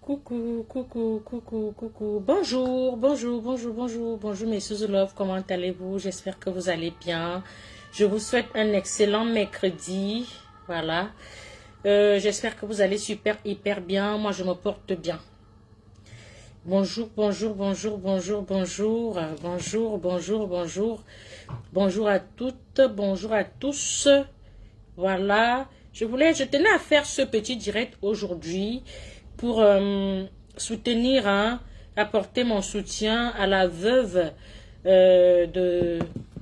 Coucou, coucou, coucou, coucou. Bonjour, bonjour, bonjour, bonjour, bonjour mes sous love, comment allez-vous? J'espère que vous allez bien. Je vous souhaite un excellent mercredi. Voilà. J'espère que vous allez super, hyper bien. Moi, je me porte bien. Bonjour, bonjour, bonjour, bonjour, bonjour, bonjour, bonjour, bonjour. Bonjour à toutes, bonjour à tous. Voilà. Je tenais à faire ce petit direct aujourd'hui pour soutenir, apporter mon soutien à la veuve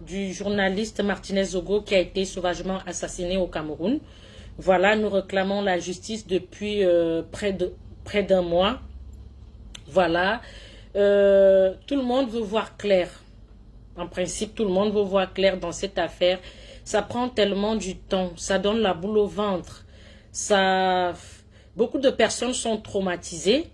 du journaliste Martinez Zogo qui a été sauvagement assassiné au Cameroun. Voilà, nous réclamons la justice depuis près d'un mois. Voilà, tout le monde veut voir clair. En principe, tout le monde veut voir clair dans cette affaire. Ça prend tellement du temps, ça donne la boule au ventre. Beaucoup de personnes sont traumatisées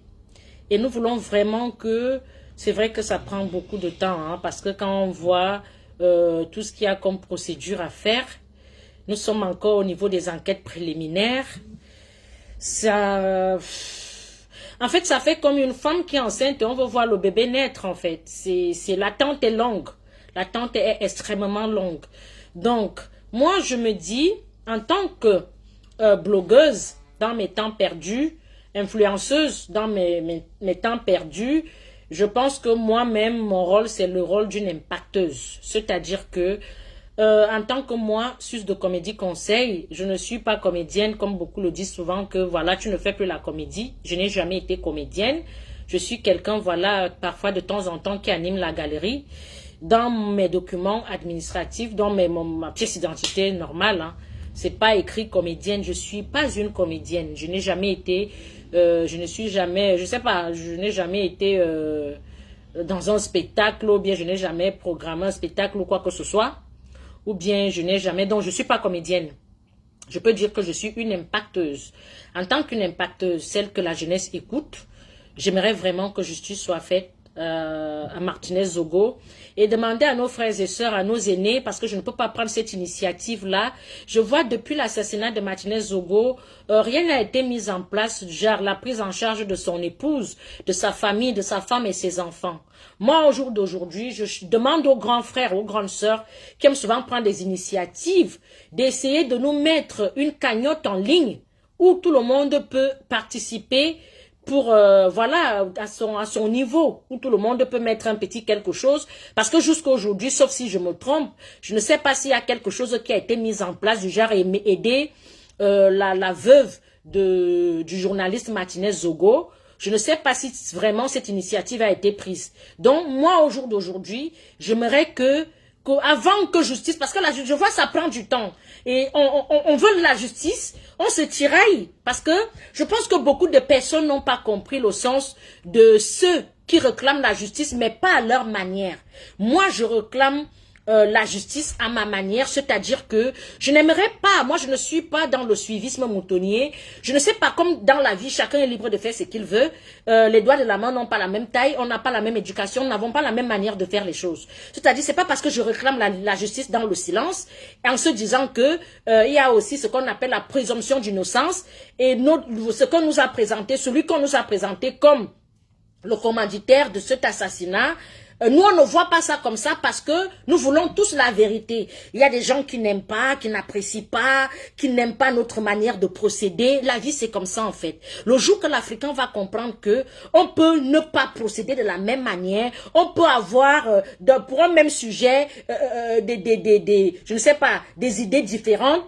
et nous voulons vraiment que... C'est vrai que ça prend beaucoup de temps, parce que quand on voit tout ce qu'il y a comme procédure à faire, nous sommes encore au niveau des enquêtes préliminaires. En fait, ça fait comme une femme qui est enceinte et on veut voir le bébé naître, en fait. L'attente est longue. L'attente est extrêmement longue. Donc, moi, je me dis, en tant que blogueuse dans mes temps perdus, influenceuse dans mes temps perdus, je pense que moi-même, mon rôle, c'est le rôle d'une impacteuse. C'est-à-dire que, en tant que moi, sus de comédie conseil, je ne suis pas comédienne, comme beaucoup le disent souvent, que voilà, tu ne fais plus la comédie. Je n'ai jamais été comédienne. Je suis quelqu'un, voilà, parfois de temps en temps, qui anime la galerie. Dans mes documents administratifs, dans ma pièce d'identité normale, c'est pas écrit comédienne. Je suis pas une comédienne. Je n'ai jamais été, je n'ai jamais été dans un spectacle, ou bien je n'ai jamais programmé un spectacle ou quoi que ce soit, ou bien je n'ai jamais, donc je suis pas comédienne. Je peux dire que je suis une impacteuse. En tant qu'une impacteuse, celle que la jeunesse écoute, j'aimerais vraiment que justice soit faite à Martinez Zogo et demander à nos frères et sœurs, à nos aînés, parce que je ne peux pas prendre cette initiative-là. Je vois depuis l'assassinat de Martinez Zogo, rien n'a été mis en place, genre la prise en charge de son épouse, de sa famille, de sa femme et ses enfants. Moi, au jour d'aujourd'hui, je demande aux grands frères, aux grandes sœurs, qui aiment souvent prendre des initiatives, d'essayer de nous mettre une cagnotte en ligne où tout le monde peut participer pour, voilà, à son niveau, où tout le monde peut mettre un petit quelque chose, parce que jusqu'à aujourd'hui, sauf si je me trompe, je ne sais pas s'il y a quelque chose qui a été mis en place, du genre aider la veuve du journaliste Martinez Zogo. Je ne sais pas si vraiment cette initiative a été prise. Donc, moi, au jour d'aujourd'hui, j'aimerais avant que justice, parce que je vois ça prend du temps, et on veut la justice, on se tiraille, parce que je pense que beaucoup de personnes n'ont pas compris le sens de ceux qui réclament la justice, mais pas à leur manière. Moi, je réclame la justice à ma manière, c'est-à-dire que je n'aimerais pas, moi je ne suis pas dans le suivisme moutonnier, je ne sais pas, comme dans la vie, chacun est libre de faire ce qu'il veut, les doigts de la main n'ont pas la même taille, on n'a pas la même éducation, nous n'avons pas la même manière de faire les choses. C'est-à-dire, c'est pas parce que je réclame la justice dans le silence, en se disant que il y a aussi ce qu'on appelle la présomption d'innocence, et ce qu'on nous a présenté, celui qu'on nous a présenté comme le commanditaire de cet assassinat, nous, on ne voit pas ça comme ça parce que nous voulons tous la vérité. Il y a des gens qui n'aiment pas, qui n'apprécient pas, qui n'aiment pas notre manière de procéder. La vie, c'est comme ça, en fait. Le jour que l'Africain va comprendre que on peut ne pas procéder de la même manière, on peut avoir, pour un même sujet, je ne sais pas, des idées différentes,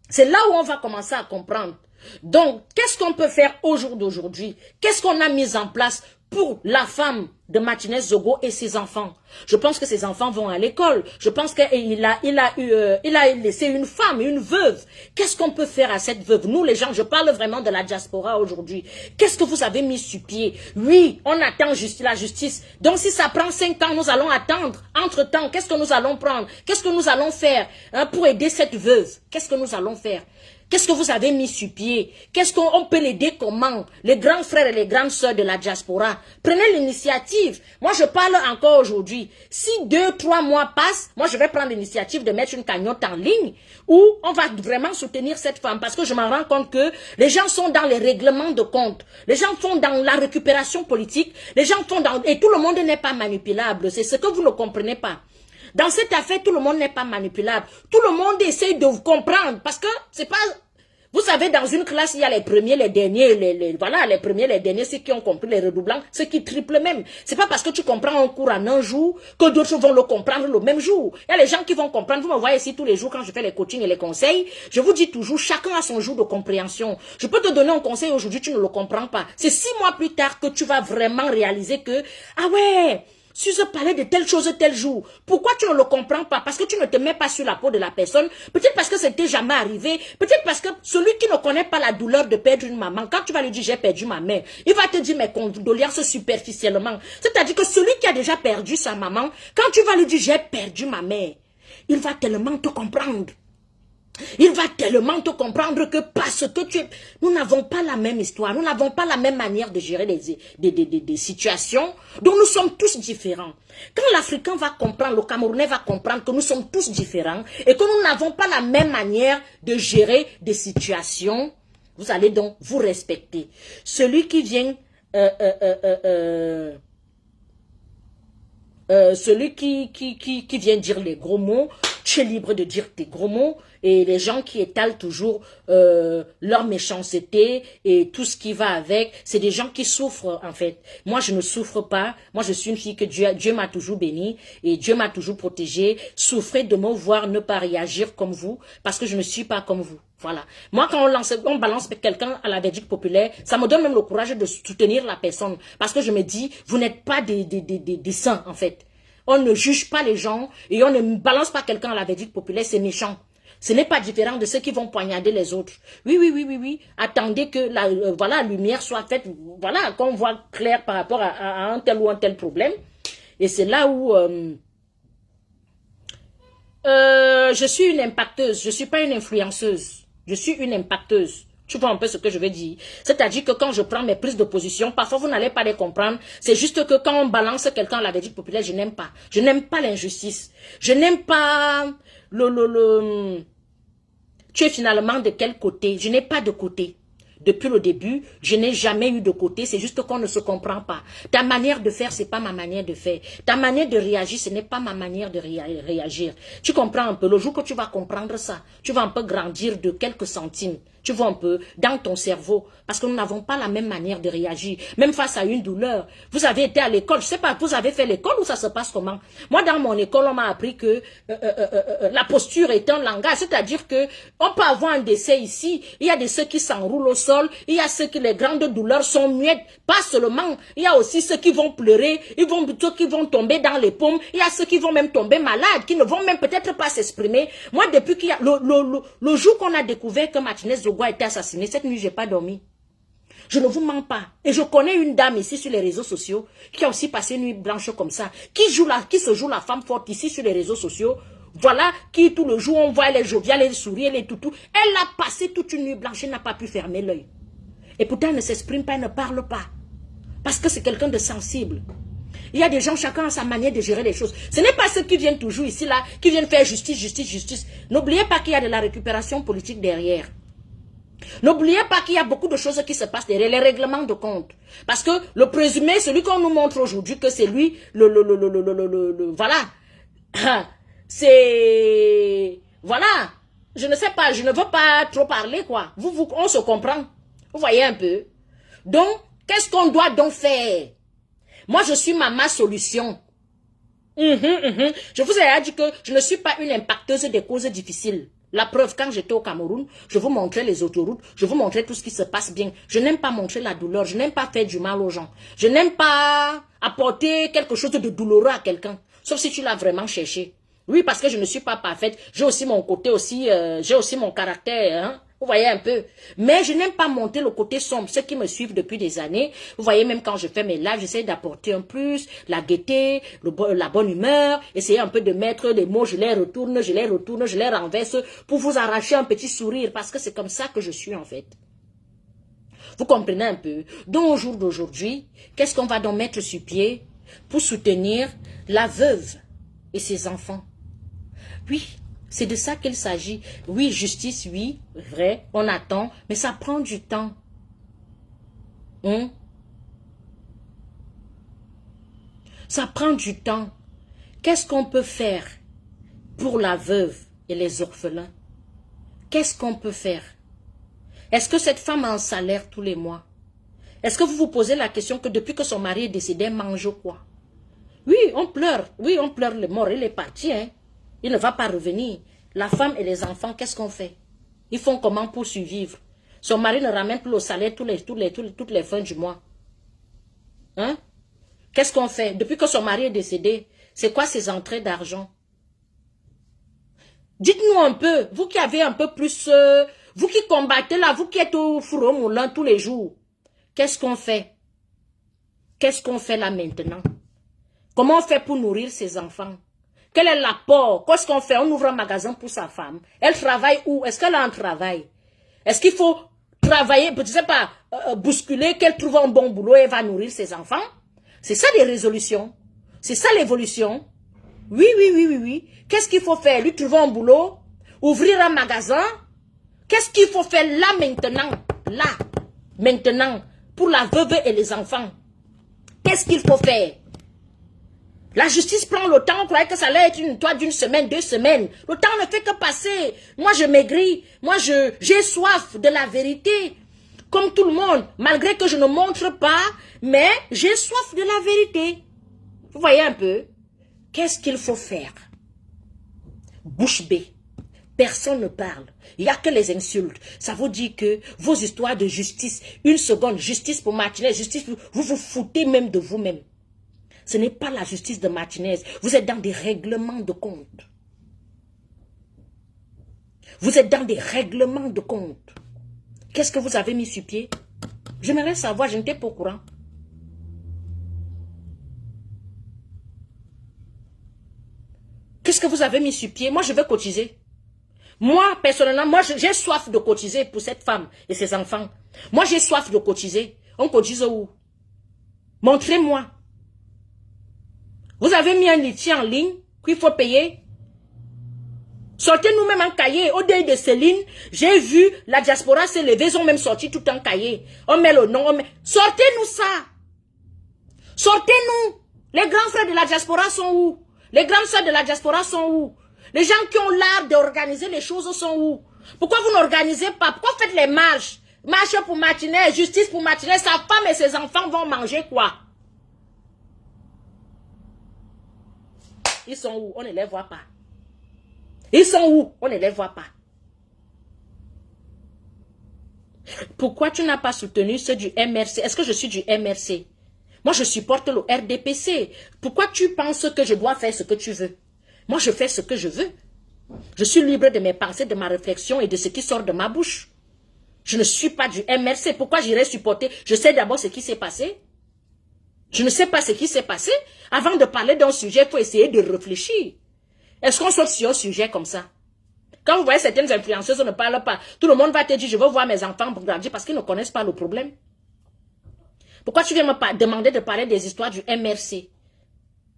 c'est là où on va commencer à comprendre. Donc, qu'est-ce qu'on peut faire au jour d'aujourd'hui? Qu'est-ce qu'on a mis en place pour la femme de Martinez Zogo et ses enfants? Je pense que ses enfants vont à l'école. Je pense qu'il a laissé une femme, une veuve. Qu'est-ce qu'on peut faire à cette veuve? Nous, les gens, je parle vraiment de la diaspora aujourd'hui. Qu'est-ce que vous avez mis sur pied? Oui, on attend la justice. Donc, si ça prend 5 ans, nous allons attendre. Entre-temps, qu'est-ce que nous allons prendre? Qu'est-ce que nous allons faire pour aider cette veuve? Qu'est-ce que nous allons faire? Qu'est-ce que vous avez mis sur pied? Qu'est-ce qu'on peut l'aider comment? Les grands frères et les grandes sœurs de la diaspora. Prenez l'initiative. Moi, je parle encore aujourd'hui. Si 2-3 mois passent, moi, je vais prendre l'initiative de mettre une cagnotte en ligne où on va vraiment soutenir cette femme parce que je m'en rends compte que les gens sont dans les règlements de compte. Les gens font dans la récupération politique. Les gens font dans... Et tout le monde n'est pas manipulable. C'est ce que vous ne comprenez pas. Dans cette affaire, tout le monde n'est pas manipulable. Tout le monde essaye de vous comprendre. Parce que c'est pas... Vous savez, dans une classe, il y a les premiers, les derniers, voilà, les premiers, les derniers, ceux qui ont compris, les redoublants, ceux qui triplent même. C'est pas parce que tu comprends un cours en un jour que d'autres vont le comprendre le même jour. Il y a les gens qui vont comprendre. Vous me voyez ici tous les jours quand je fais les coachings et les conseils. Je vous dis toujours, chacun a son jour de compréhension. Je peux te donner un conseil aujourd'hui, tu ne le comprends pas. C'est 6 mois plus tard que tu vas vraiment réaliser que, ah ouais, si je parlais de telle chose tel jour, pourquoi tu ne le comprends pas? Parce que tu ne te mets pas sur la peau de la personne. Peut-être parce que c'était jamais arrivé. Peut-être parce que celui qui ne connaît pas la douleur de perdre une maman, quand tu vas lui dire j'ai perdu ma mère, il va te dire mes condoléances superficiellement. C'est-à-dire que celui qui a déjà perdu sa maman, quand tu vas lui dire j'ai perdu ma mère, il va tellement te comprendre. Il va tellement te comprendre que parce que nous n'avons pas la même histoire, nous n'avons pas la même manière de gérer des situations, donc nous sommes tous différents. Quand l'Africain va comprendre, le Camerounais va comprendre que nous sommes tous différents et que nous n'avons pas la même manière de gérer des situations, vous allez donc vous respecter. Celui qui vient... celui qui vient dire les gros mots, tu es libre de dire tes gros mots, et les gens qui étalent toujours leur méchanceté et tout ce qui va avec, c'est des gens qui souffrent en fait. Moi je ne souffre pas, moi je suis une fille que Dieu m'a toujours bénie et Dieu m'a toujours protégée. Souffrez de me voir ne pas réagir comme vous parce que je ne suis pas comme vous. Voilà. Moi, quand on balance quelqu'un à la verdict populaire, ça me donne même le courage de soutenir la personne. Parce que je me dis, vous n'êtes pas des saints, en fait. On ne juge pas les gens et on ne balance pas quelqu'un à la verdict populaire, c'est méchant. Ce n'est pas différent de ceux qui vont poignarder les autres. Oui. Attendez que la lumière soit faite, voilà, qu'on voit clair par rapport à un tel ou un tel problème. Et c'est là où... je suis une impacteuse, je ne suis pas une influenceuse. Je suis une impacteuse. Tu vois un peu ce que je veux dire. C'est-à-dire que quand je prends mes prises de position, parfois vous n'allez pas les comprendre. C'est juste que quand on balance quelqu'un à la verdict populaire, je n'aime pas. Je n'aime pas l'injustice. Je n'aime pas Tu es finalement de quel côté? Je n'ai pas de côté. Depuis le début, je n'ai jamais eu de côté, c'est juste qu'on ne se comprend pas. Ta manière de faire, c'est pas ma manière de faire. Ta manière de réagir, ce n'est pas ma manière de réagir. Tu comprends un peu, le jour que tu vas comprendre ça, tu vas un peu grandir de quelques centimes. Tu vois un peu, dans ton cerveau, parce que nous n'avons pas la même manière de réagir, même face à une douleur. Vous avez été à l'école, je sais pas, vous avez fait l'école ou ça se passe comment? Moi, dans mon école, on m'a appris que la posture est un langage, c'est-à-dire que on peut avoir un décès ici, il y a de ceux qui s'enroulent au sol, il y a ceux qui les grandes douleurs sont muettes, pas seulement, il y a aussi ceux qui vont pleurer, ceux qui vont tomber dans les paumes, il y a ceux qui vont même tomber malades, qui ne vont même peut-être pas s'exprimer. Moi, depuis qu'il y a le jour qu'on a découvert que Martinez Zogo a été assassiné, cette nuit, j'ai pas dormi. Je ne vous mens pas. Et je connais une dame ici sur les réseaux sociaux qui a aussi passé une nuit blanche comme ça, qui se joue la femme forte ici sur les réseaux sociaux. Voilà, qui tout le jour, on voit les joviales, les sourires, les toutous. Elle a passé toute une nuit blanche, elle n'a pas pu fermer l'œil. Et pourtant, elle ne s'exprime pas, elle ne parle pas. Parce que c'est quelqu'un de sensible. Il y a des gens, chacun a sa manière de gérer les choses. Ce n'est pas ceux qui viennent toujours ici, là, qui viennent faire justice. N'oubliez pas qu'il y a de la récupération politique derrière. N'oubliez pas qu'il y a beaucoup de choses qui se passent derrière les règlements de compte. Parce que le présumé, celui qu'on nous montre aujourd'hui, que c'est lui, voilà. C'est... Voilà. Je ne sais pas, je ne veux pas trop parler, quoi. On se comprend. Vous voyez un peu. Donc, qu'est-ce qu'on doit donc faire? Moi, je suis ma solution. Je vous ai dit que je ne suis pas une impacteuse des causes difficiles. La preuve, quand j'étais au Cameroun, je vous montrais les autoroutes, je vous montrais tout ce qui se passe bien. Je n'aime pas montrer la douleur, je n'aime pas faire du mal aux gens. Je n'aime pas apporter quelque chose de douloureux à quelqu'un, sauf si tu l'as vraiment cherché. Oui, parce que je ne suis pas parfaite, j'ai aussi mon côté aussi, j'ai aussi mon caractère, hein. Vous voyez un peu. Mais je n'aime pas montrer le côté sombre. Ceux qui me suivent depuis des années, vous voyez, même quand je fais mes lives, j'essaie d'apporter un plus, la gaieté, la bonne humeur, essayer un peu de mettre les mots, je les retourne, je les renverse pour vous arracher un petit sourire parce que c'est comme ça que je suis en fait. Vous comprenez un peu? Donc au jour d'aujourd'hui, qu'est-ce qu'on va donc mettre sur pied pour soutenir la veuve et ses enfants? Oui. C'est de ça qu'il s'agit. Oui, justice, oui, vrai, on attend, mais ça prend du temps. Ça prend du temps. Qu'est-ce qu'on peut faire pour la veuve et les orphelins? Qu'est-ce qu'on peut faire? Est-ce que cette femme a un salaire tous les mois? Est-ce que vous vous posez la question que depuis que son mari est décédé, elle mange quoi? Oui, on pleure. Oui, on pleure le mort. Il est parti, hein. Il ne va pas revenir. La femme et les enfants, qu'est-ce qu'on fait? Ils font comment pour survivre? Son mari ne ramène plus le salaire toutes les fins du mois. Hein? Qu'est-ce qu'on fait? Depuis que son mari est décédé, c'est quoi ses entrées d'argent? Dites-nous un peu, vous qui avez un peu plus... vous qui combattez là, vous qui êtes au four au moulin tous les jours. Qu'est-ce qu'on fait? Qu'est-ce qu'on fait là maintenant? Comment on fait pour nourrir ses enfants? Quel est l'apport? Qu'est-ce qu'on fait? On ouvre un magasin pour sa femme. Elle travaille où? Est-ce qu'elle a un travail? Est-ce qu'il faut travailler, je ne sais pas, bousculer, qu'elle trouve un bon boulot et elle va nourrir ses enfants? C'est ça les résolutions. C'est ça l'évolution. Oui, oui, oui, oui, oui. Qu'est-ce qu'il faut faire? Lui trouver un boulot? Ouvrir un magasin? Qu'est-ce qu'il faut faire là maintenant? Là, maintenant, pour la veuve et les enfants? Qu'est-ce qu'il faut faire? La justice prend le temps, on croyait que ça allait être une histoire d'une semaine, 2 semaines. Le temps ne fait que passer. Moi, je maigris. Moi, j'ai soif de la vérité. Comme tout le monde, malgré que je ne montre pas, mais j'ai soif de la vérité. Vous voyez un peu? Qu'est-ce qu'il faut faire? Bouche bée. Personne ne parle. Il n'y a que les insultes. Ça vous dit que vos histoires de justice, une seconde, justice pour Martinez, justice pour... Vous vous foutez même de vous-même. Ce n'est pas la justice de Martinez. Vous êtes dans des règlements de compte. Vous êtes dans des règlements de compte. Qu'est-ce que vous avez mis sur pied? J'aimerais savoir, je n'étais pas au courant. Qu'est-ce que vous avez mis sur pied? Moi, je vais cotiser. Moi, personnellement, moi, j'ai soif de cotiser pour cette femme et ses enfants. Moi, j'ai soif de cotiser. On cotise où? Montrez-moi. Vous avez mis un litier en ligne qu'il faut payer. Sortez-nous même un cahier. Au deuil de Céline, j'ai vu la diaspora s'est levée, ils ont même sorti tout un cahier. On met le nom, Sortez-nous ça. Sortez-nous. Les grands frères de la diaspora sont où? Les grandes sœurs de la diaspora sont où? Les gens qui ont l'art d'organiser les choses sont où? Pourquoi vous n'organisez pas? Pourquoi faites les marches? Marche pour Martinez, justice pour Martinez, sa femme et ses enfants vont manger quoi? Ils sont où? On ne les voit pas. Ils sont où? On ne les voit pas. Pourquoi tu n'as pas soutenu ceux du MRC? Est-ce que je suis du MRC? Moi, je supporte le RDPC. Pourquoi tu penses que je dois faire ce que tu veux? Moi, je fais ce que je veux. Je suis libre de mes pensées, de ma réflexion et de ce qui sort de ma bouche. Je ne suis pas du MRC. Pourquoi j'irais supporter? Je sais d'abord ce qui s'est passé. Je ne sais pas ce qui s'est passé. Avant de parler d'un sujet, il faut essayer de réfléchir. Est-ce qu'on saute sur un sujet comme ça? Quand vous voyez certaines influenceuses ne parlent pas, tout le monde va te dire, je veux voir mes enfants grandir parce qu'ils ne connaissent pas le problème. Pourquoi tu viens me demander de parler des histoires du MRC?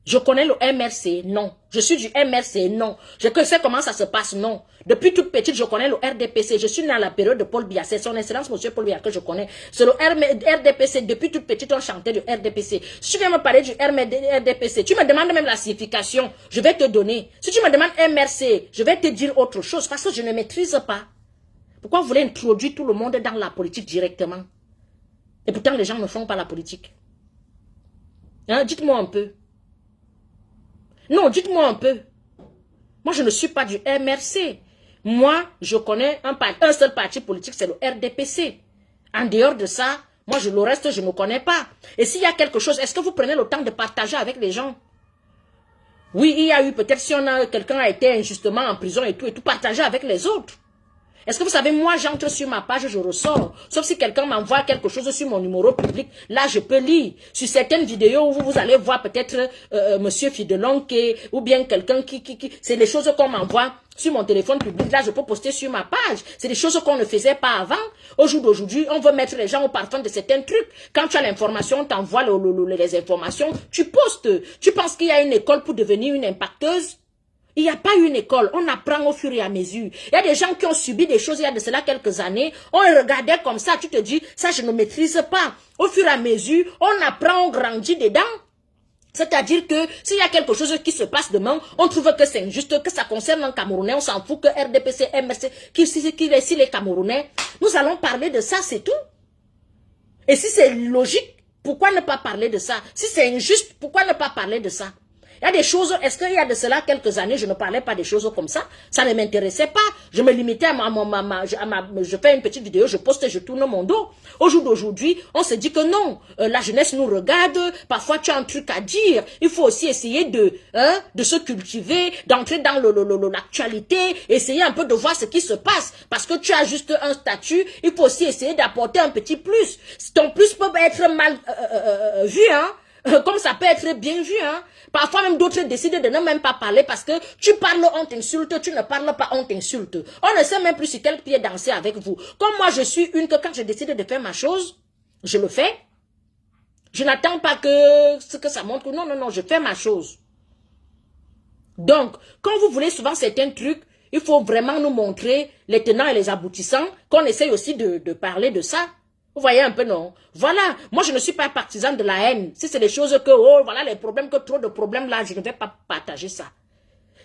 Je connais le MRC, non. Je suis du MRC, non. Je sais comment ça se passe, non. Depuis toute petite, je connais le RDPC. Je suis dans la période de Paul Biya. C'est son excellence, monsieur Paul Biya, que je connais. C'est le RDPC. Depuis toute petite, on chantait du RDPC. Si tu viens me parler du RDPC, tu me demandes même la signification, je vais te donner. Si tu me demandes MRC, je vais te dire autre chose parce que je ne maîtrise pas. Pourquoi vous voulez introduire tout le monde dans la politique directement? Et pourtant, les gens ne font pas la politique. Hein? Dites-moi un peu. Non, dites-moi un peu. Moi, je ne suis pas du MRC. Moi, je connais un seul parti politique, c'est le RDPC. En dehors de ça, moi, le reste, je ne connais pas. Et s'il y a quelque chose, est-ce que vous prenez le temps de partager avec les gens? Oui, il y a eu peut-être si quelqu'un a été injustement en prison et tout, partager avec les autres. Est-ce que vous savez, moi, j'entre sur ma page, je ressors. Sauf si quelqu'un m'envoie quelque chose sur mon numéro public. Là, je peux lire. Sur certaines vidéos où vous allez voir peut-être Monsieur Fidelonque ou bien quelqu'un qui... C'est les choses qu'on m'envoie sur mon téléphone public. Là, je peux poster sur ma page. C'est des choses qu'on ne faisait pas avant. Au jour d'aujourd'hui, on veut mettre les gens au parfum de certains trucs. Quand tu as l'information, on t'envoie les informations. Tu postes. Tu penses qu'il y a une école pour devenir une impacteuse? Il n'y a pas une école, on apprend au fur et à mesure. Il y a des gens qui ont subi des choses il y a de cela quelques années, on regardait comme ça, tu te dis, ça je ne maîtrise pas. Au fur et à mesure, on apprend, on grandit dedans. C'est-à-dire que s'il y a quelque chose qui se passe demain, on trouve que c'est injuste, que ça concerne un Camerounais, on s'en fout que RDPC, MRC, si les Camerounais, nous allons parler de ça, c'est tout. Et si c'est logique, pourquoi ne pas parler de ça? Si c'est injuste, pourquoi ne pas parler de ça? Il y a des choses, est-ce qu'il y a de cela quelques années, je ne parlais pas des choses comme ça, ça ne m'intéressait pas, je me limitais je fais une petite vidéo, je poste et je tourne mon dos. Au jour d'aujourd'hui, on se dit que non, la jeunesse nous regarde, parfois tu as un truc à dire, il faut aussi essayer de se cultiver, d'entrer dans l'actualité, essayer un peu de voir ce qui se passe, parce que tu as juste un statut, il faut aussi essayer d'apporter un petit plus. Ton plus peut être mal vu, hein. Comme ça peut être bien vu, hein. Parfois même d'autres décident de ne même pas parler parce que tu parles, on t'insulte, tu ne parles pas, on t'insulte. On ne sait même plus sur quel pied danser avec vous. Comme moi, je suis une que quand je décide de faire ma chose, je le fais. Je n'attends pas que ce que ça montre. Non, non, non, je fais ma chose. Donc, quand vous voulez souvent certains trucs, il faut vraiment nous montrer les tenants et les aboutissants, qu'on essaye aussi de parler de ça. Vous voyez un peu, non? Voilà, moi je ne suis pas partisan de la haine. Si c'est des choses que, oh, voilà les problèmes, que trop de problèmes là, je ne vais pas partager ça.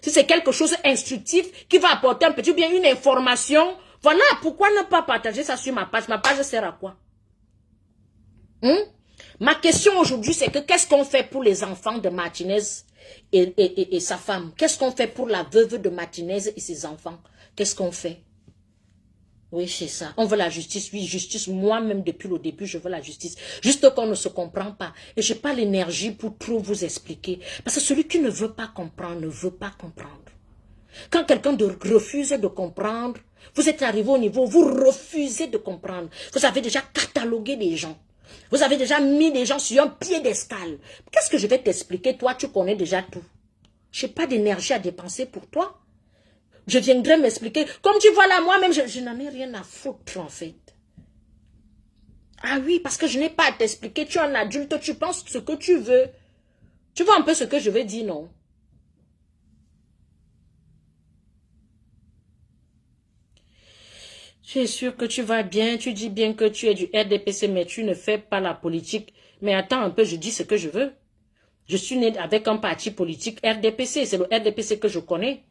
Si c'est quelque chose instructif qui va apporter un petit bien, une information, voilà, pourquoi ne pas partager ça sur ma page? Ma page sert à quoi? Ma question aujourd'hui, c'est que qu'est-ce qu'on fait pour les enfants de Martinez et sa femme? Qu'est-ce qu'on fait pour la veuve de Martinez et ses enfants? Qu'est-ce qu'on fait? Oui, c'est ça. On veut la justice. Oui, justice. Moi-même, depuis le début, je veux la justice. Juste qu'on ne se comprend pas. Et je n'ai pas l'énergie pour trop vous expliquer. Parce que celui qui ne veut pas comprendre, ne veut pas comprendre. Quand quelqu'un refuse de comprendre, vous êtes arrivé au niveau, vous refusez de comprendre. Vous avez déjà catalogué des gens. Vous avez déjà mis des gens sur un piédestal. Qu'est-ce que je vais t'expliquer? Toi, tu connais déjà tout. Je n'ai pas d'énergie à dépenser pour toi. Je viendrai m'expliquer. Comme tu vois là, moi-même, je n'en ai rien à foutre, en fait. Ah oui, parce que je n'ai pas à t'expliquer. Tu es un adulte, tu penses ce que tu veux. Tu vois un peu ce que je veux dire, non? Tu es sûr que tu vas bien, tu dis bien que tu es du RDPC, mais tu ne fais pas la politique. Mais attends un peu, je dis ce que je veux. Je suis né avec un parti politique RDPC, c'est le RDPC que je connais.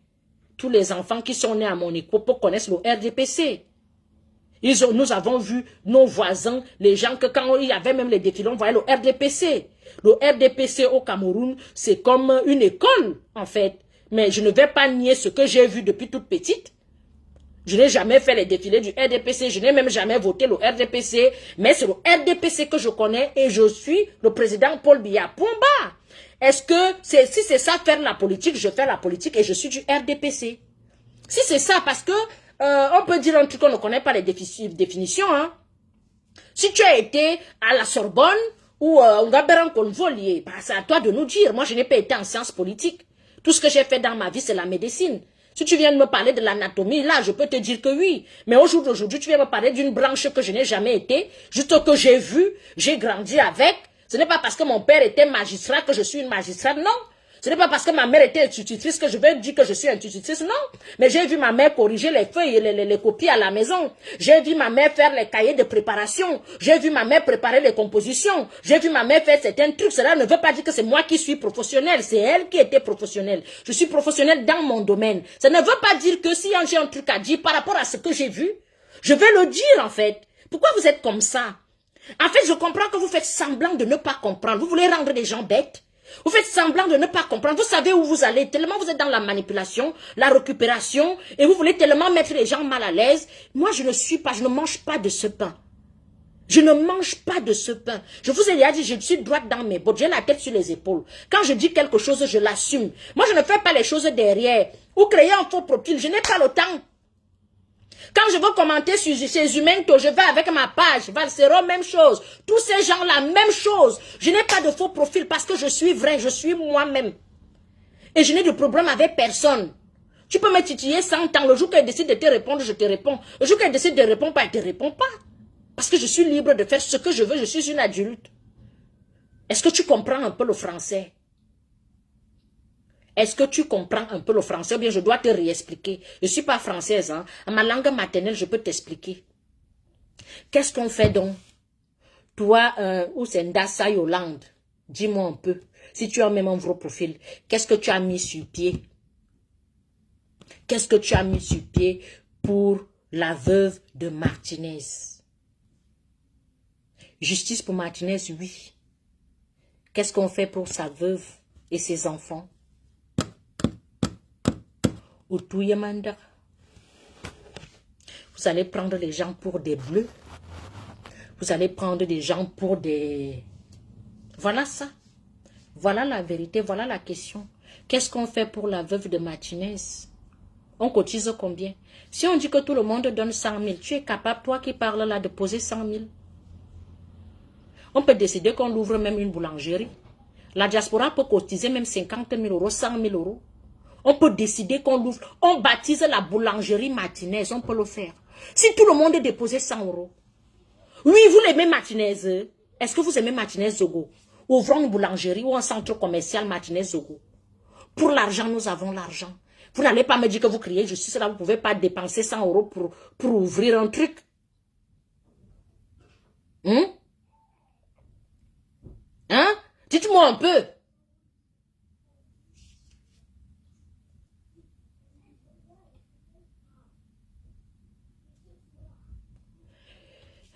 Tous les enfants qui sont nés à mon époque connaissent le RDPC. Nous avons vu nos voisins, les gens que quand il y avait même les défilés, on voyait le RDPC. Le RDPC au Cameroun, c'est comme une école, en fait. Mais je ne vais pas nier ce que j'ai vu depuis toute petite. Je n'ai jamais fait les défilés du RDPC, je n'ai même jamais voté le RDPC, mais c'est le RDPC que je connais et je suis le président Paul Biya. Point barre. Est-ce que, si c'est ça faire la politique, je fais la politique et je suis du RDPC. Si c'est ça, parce que on peut dire un truc qu'on ne connaît pas les définitions. Hein. Si tu as été à la Sorbonne ou au Gaberan Convolier, bah, c'est à toi de nous dire. Moi, je n'ai pas été en sciences politiques. Tout ce que j'ai fait dans ma vie, c'est la médecine. Si tu viens de me parler de l'anatomie, là, je peux te dire que oui. Mais au jour d'aujourd'hui, tu viens me parler d'une branche que je n'ai jamais été, juste que j'ai vu, j'ai grandi avec. Ce n'est pas parce que mon père était magistrat que je suis une magistrate, non. Ce n'est pas parce que ma mère était institutrice que je vais dire que je suis institutrice, non. Mais j'ai vu ma mère corriger les feuilles et les copies à la maison. J'ai vu ma mère faire les cahiers de préparation. J'ai vu ma mère préparer les compositions. J'ai vu ma mère faire certains trucs. Cela ne veut pas dire que c'est moi qui suis professionnelle. C'est elle qui était professionnelle. Je suis professionnelle dans mon domaine. Ça ne veut pas dire que si j'ai un truc à dire par rapport à ce que j'ai vu, je vais le dire en fait. Pourquoi vous êtes comme ça? En fait, je comprends que vous faites semblant de ne pas comprendre. Vous voulez rendre les gens bêtes. Vous faites semblant de ne pas comprendre. Vous savez où vous allez. Tellement vous êtes dans la manipulation, la récupération, et vous voulez tellement mettre les gens mal à l'aise. Moi, je ne mange pas de ce pain. Je ne mange pas de ce pain. Je vous ai déjà dit, je suis droite dans mes bottes. J'ai la tête sur les épaules. Quand je dis quelque chose, je l'assume. Moi, je ne fais pas les choses derrière. Ou créer un faux profil. Je n'ai pas le temps. Quand je veux commenter sur chez Humento, je vais avec ma page. Valsero, même chose. Tous ces gens-là, même chose. Je n'ai pas de faux profil parce que je suis vrai, je suis moi-même. Et je n'ai de problème avec personne. Tu peux me titiller 100 ans. Le jour qu'elle décide de te répondre, je te réponds. Le jour qu'elle décide de ne répondre pas, elle ne te répond pas. Parce que je suis libre de faire ce que je veux. Je suis une adulte. Est-ce que tu comprends un peu le français? Est-ce que tu comprends un peu le français? Ou bien je dois te réexpliquer. Je ne suis pas française. Hein? En ma langue maternelle, je peux t'expliquer. Qu'est-ce qu'on fait donc? Toi, ou c'est Ndassa Yolande, dis-moi un peu. Si tu as même un vrai profil, qu'est-ce que tu as mis sur pied? Qu'est-ce que tu as mis sur pied pour la veuve de Martinez? Justice pour Martinez, oui. Qu'est-ce qu'on fait pour sa veuve et ses enfants? Otouyamanda. Vous allez prendre les gens pour des bleus. Vous allez prendre des gens pour des... Voilà ça. Voilà la vérité, voilà la question. Qu'est-ce qu'on fait pour la veuve de Martinez? On cotise combien? Si on dit que tout le monde donne 100 000, tu es capable, toi qui parles là, de poser 100 000? On peut décider qu'on ouvre même une boulangerie. La diaspora peut cotiser même 50 000 euros, 100 000 euros. On peut décider qu'on ouvre, on baptise la boulangerie Martinez, on peut le faire. Si tout le monde déposait 100 euros. Oui, vous l'aimez Martinez. Est-ce que vous aimez Martinez Zogo? Ouvrons une boulangerie ou un centre commercial Martinez Zogo. Pour l'argent, nous avons l'argent. Vous n'allez pas me dire que vous criez justice, là, vous ne pouvez pas dépenser 100 euros pour ouvrir un truc. Hein? Dites-moi un peu.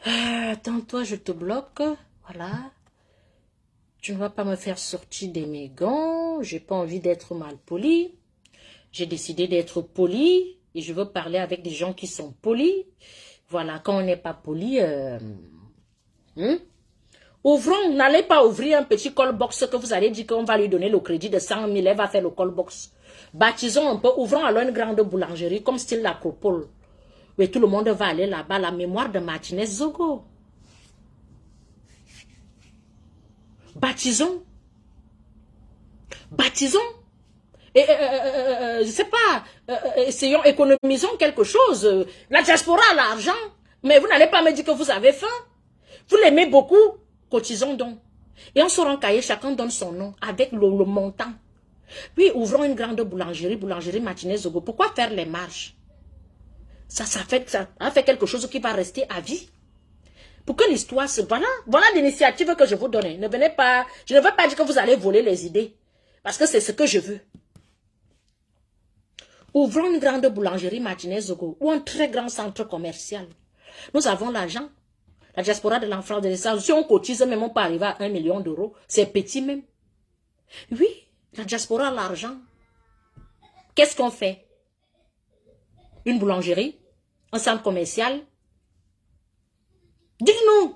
Attends, toi, je te bloque. Voilà. Tu ne vas pas me faire sortir de mes gants. J'ai pas envie d'être mal poli. J'ai décidé d'être poli. Et je veux parler avec des gens qui sont polis. Voilà, quand on n'est pas poli... Ouvrons, n'allez pas ouvrir un petit call box que vous allez dire qu'on va lui donner le crédit de 100 000. Elle va faire le call box. Baptisons un peu. Ouvrons alors une grande boulangerie comme style l'Acropole. Mais tout le monde va aller là-bas. La mémoire de Martinez Zogo. Baptisons. Baptisons. Et, je sais pas, essayons, économisons quelque chose. La diaspora a l'argent, mais vous n'allez pas me dire que vous avez faim. Vous l'aimez beaucoup, cotisons donc. Et on sort en cahier, chacun donne son nom avec le montant. Puis ouvrons une grande boulangerie, boulangerie Martinez Zogo. Pourquoi faire les marges? Ça fait quelque chose qui va rester à vie. Pour que l'histoire se... Voilà l'initiative que je vous donne. Ne venez pas... Je ne veux pas dire que vous allez voler les idées. Parce que c'est ce que je veux. Ouvrons une grande boulangerie Martinez Zogo ou un très grand centre commercial. Nous avons l'argent. La diaspora de l'enfant de l'essence. Si on cotise, même on peut arriver à 1 million d'euros. C'est petit même. Oui, la diaspora a l'argent. Qu'est-ce qu'on fait? Une boulangerie? Un centre commercial? Dites-nous.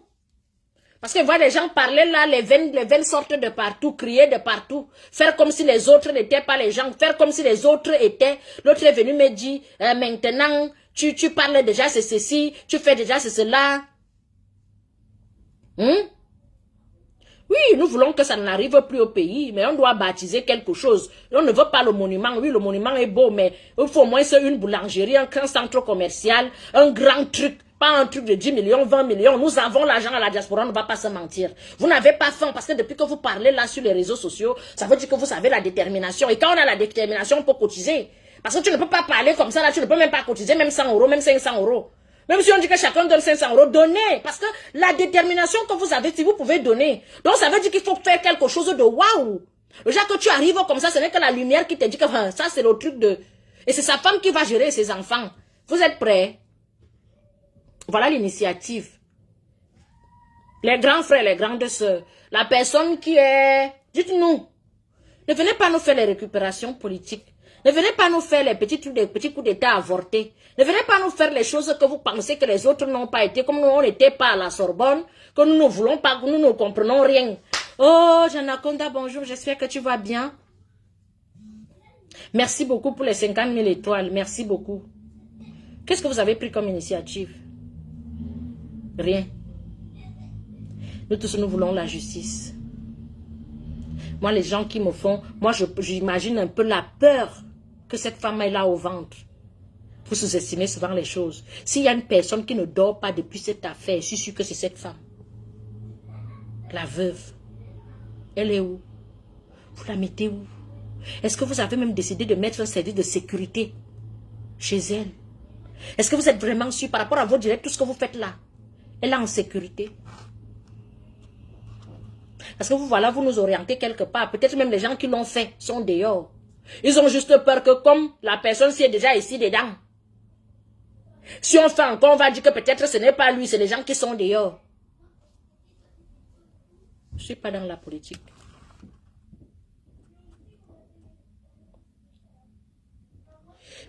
Parce que voir les gens parler là, les veines sortent de partout, crier de partout, faire comme si les autres n'étaient pas les gens, faire comme si les autres étaient. L'autre est venu me dire, maintenant, tu parles déjà c'est ceci, tu fais déjà c'est cela. Oui, nous voulons que ça n'arrive plus au pays, mais on doit baptiser quelque chose. On ne veut pas le monument. Oui, le monument est beau, mais il faut au moins une boulangerie, un grand centre commercial, un grand truc. Pas un truc de 10 millions, 20 millions. Nous avons l'argent à la diaspora, on ne va pas se mentir. Vous n'avez pas faim parce que depuis que vous parlez là sur les réseaux sociaux, ça veut dire que vous avez la détermination. Et quand on a la détermination, on peut cotiser. Parce que tu ne peux pas parler comme ça là, tu ne peux même pas cotiser, même 100 euros, même 500 euros. Même si on dit que chacun donne 500 euros, donnez. Parce que la détermination que vous avez, si vous pouvez donner. Donc ça veut dire qu'il faut faire quelque chose de waouh. Déjà que tu arrives comme ça, ce n'est que la lumière qui te dit que ça c'est le truc de... Et c'est sa femme qui va gérer ses enfants. Vous êtes prêts? Voilà l'initiative. Les grands frères, les grandes sœurs. La personne qui est... Dites-nous. Ne venez pas nous faire les récupérations politiques. Ne venez pas nous faire les petits trucs, des petits coups d'état avortés. Ne venez pas nous faire les choses que vous pensez que les autres n'ont pas été, comme nous on n'était pas à la Sorbonne, que nous ne voulons pas, que nous ne comprenons rien. Oh, Janaconda, bonjour, j'espère que tu vas bien. Merci beaucoup pour les 50 000 étoiles, merci beaucoup. Qu'est-ce que vous avez pris comme initiative? Rien. Nous tous, nous voulons la justice. Moi, les gens qui me font... Moi, j'imagine un peu la peur que cette femme est là au ventre. Vous sous-estimez souvent les choses. S'il y a une personne qui ne dort pas depuis cette affaire, je suis sûr que c'est cette femme. La veuve. Elle est où? Vous la mettez où? Est-ce que vous avez même décidé de mettre un service de sécurité chez elle? Est-ce que vous êtes vraiment sûr par rapport à vos directs, tout ce que vous faites là? Elle est en sécurité. Parce que vous, voilà, vous nous orientez quelque part. Peut-être même les gens qui l'ont fait sont dehors. Ils ont juste peur que comme la personne s'y est déjà ici dedans. Si on fait encore, on va dire que peut-être ce n'est pas lui, c'est les gens qui sont dehors. Je ne suis pas dans la politique.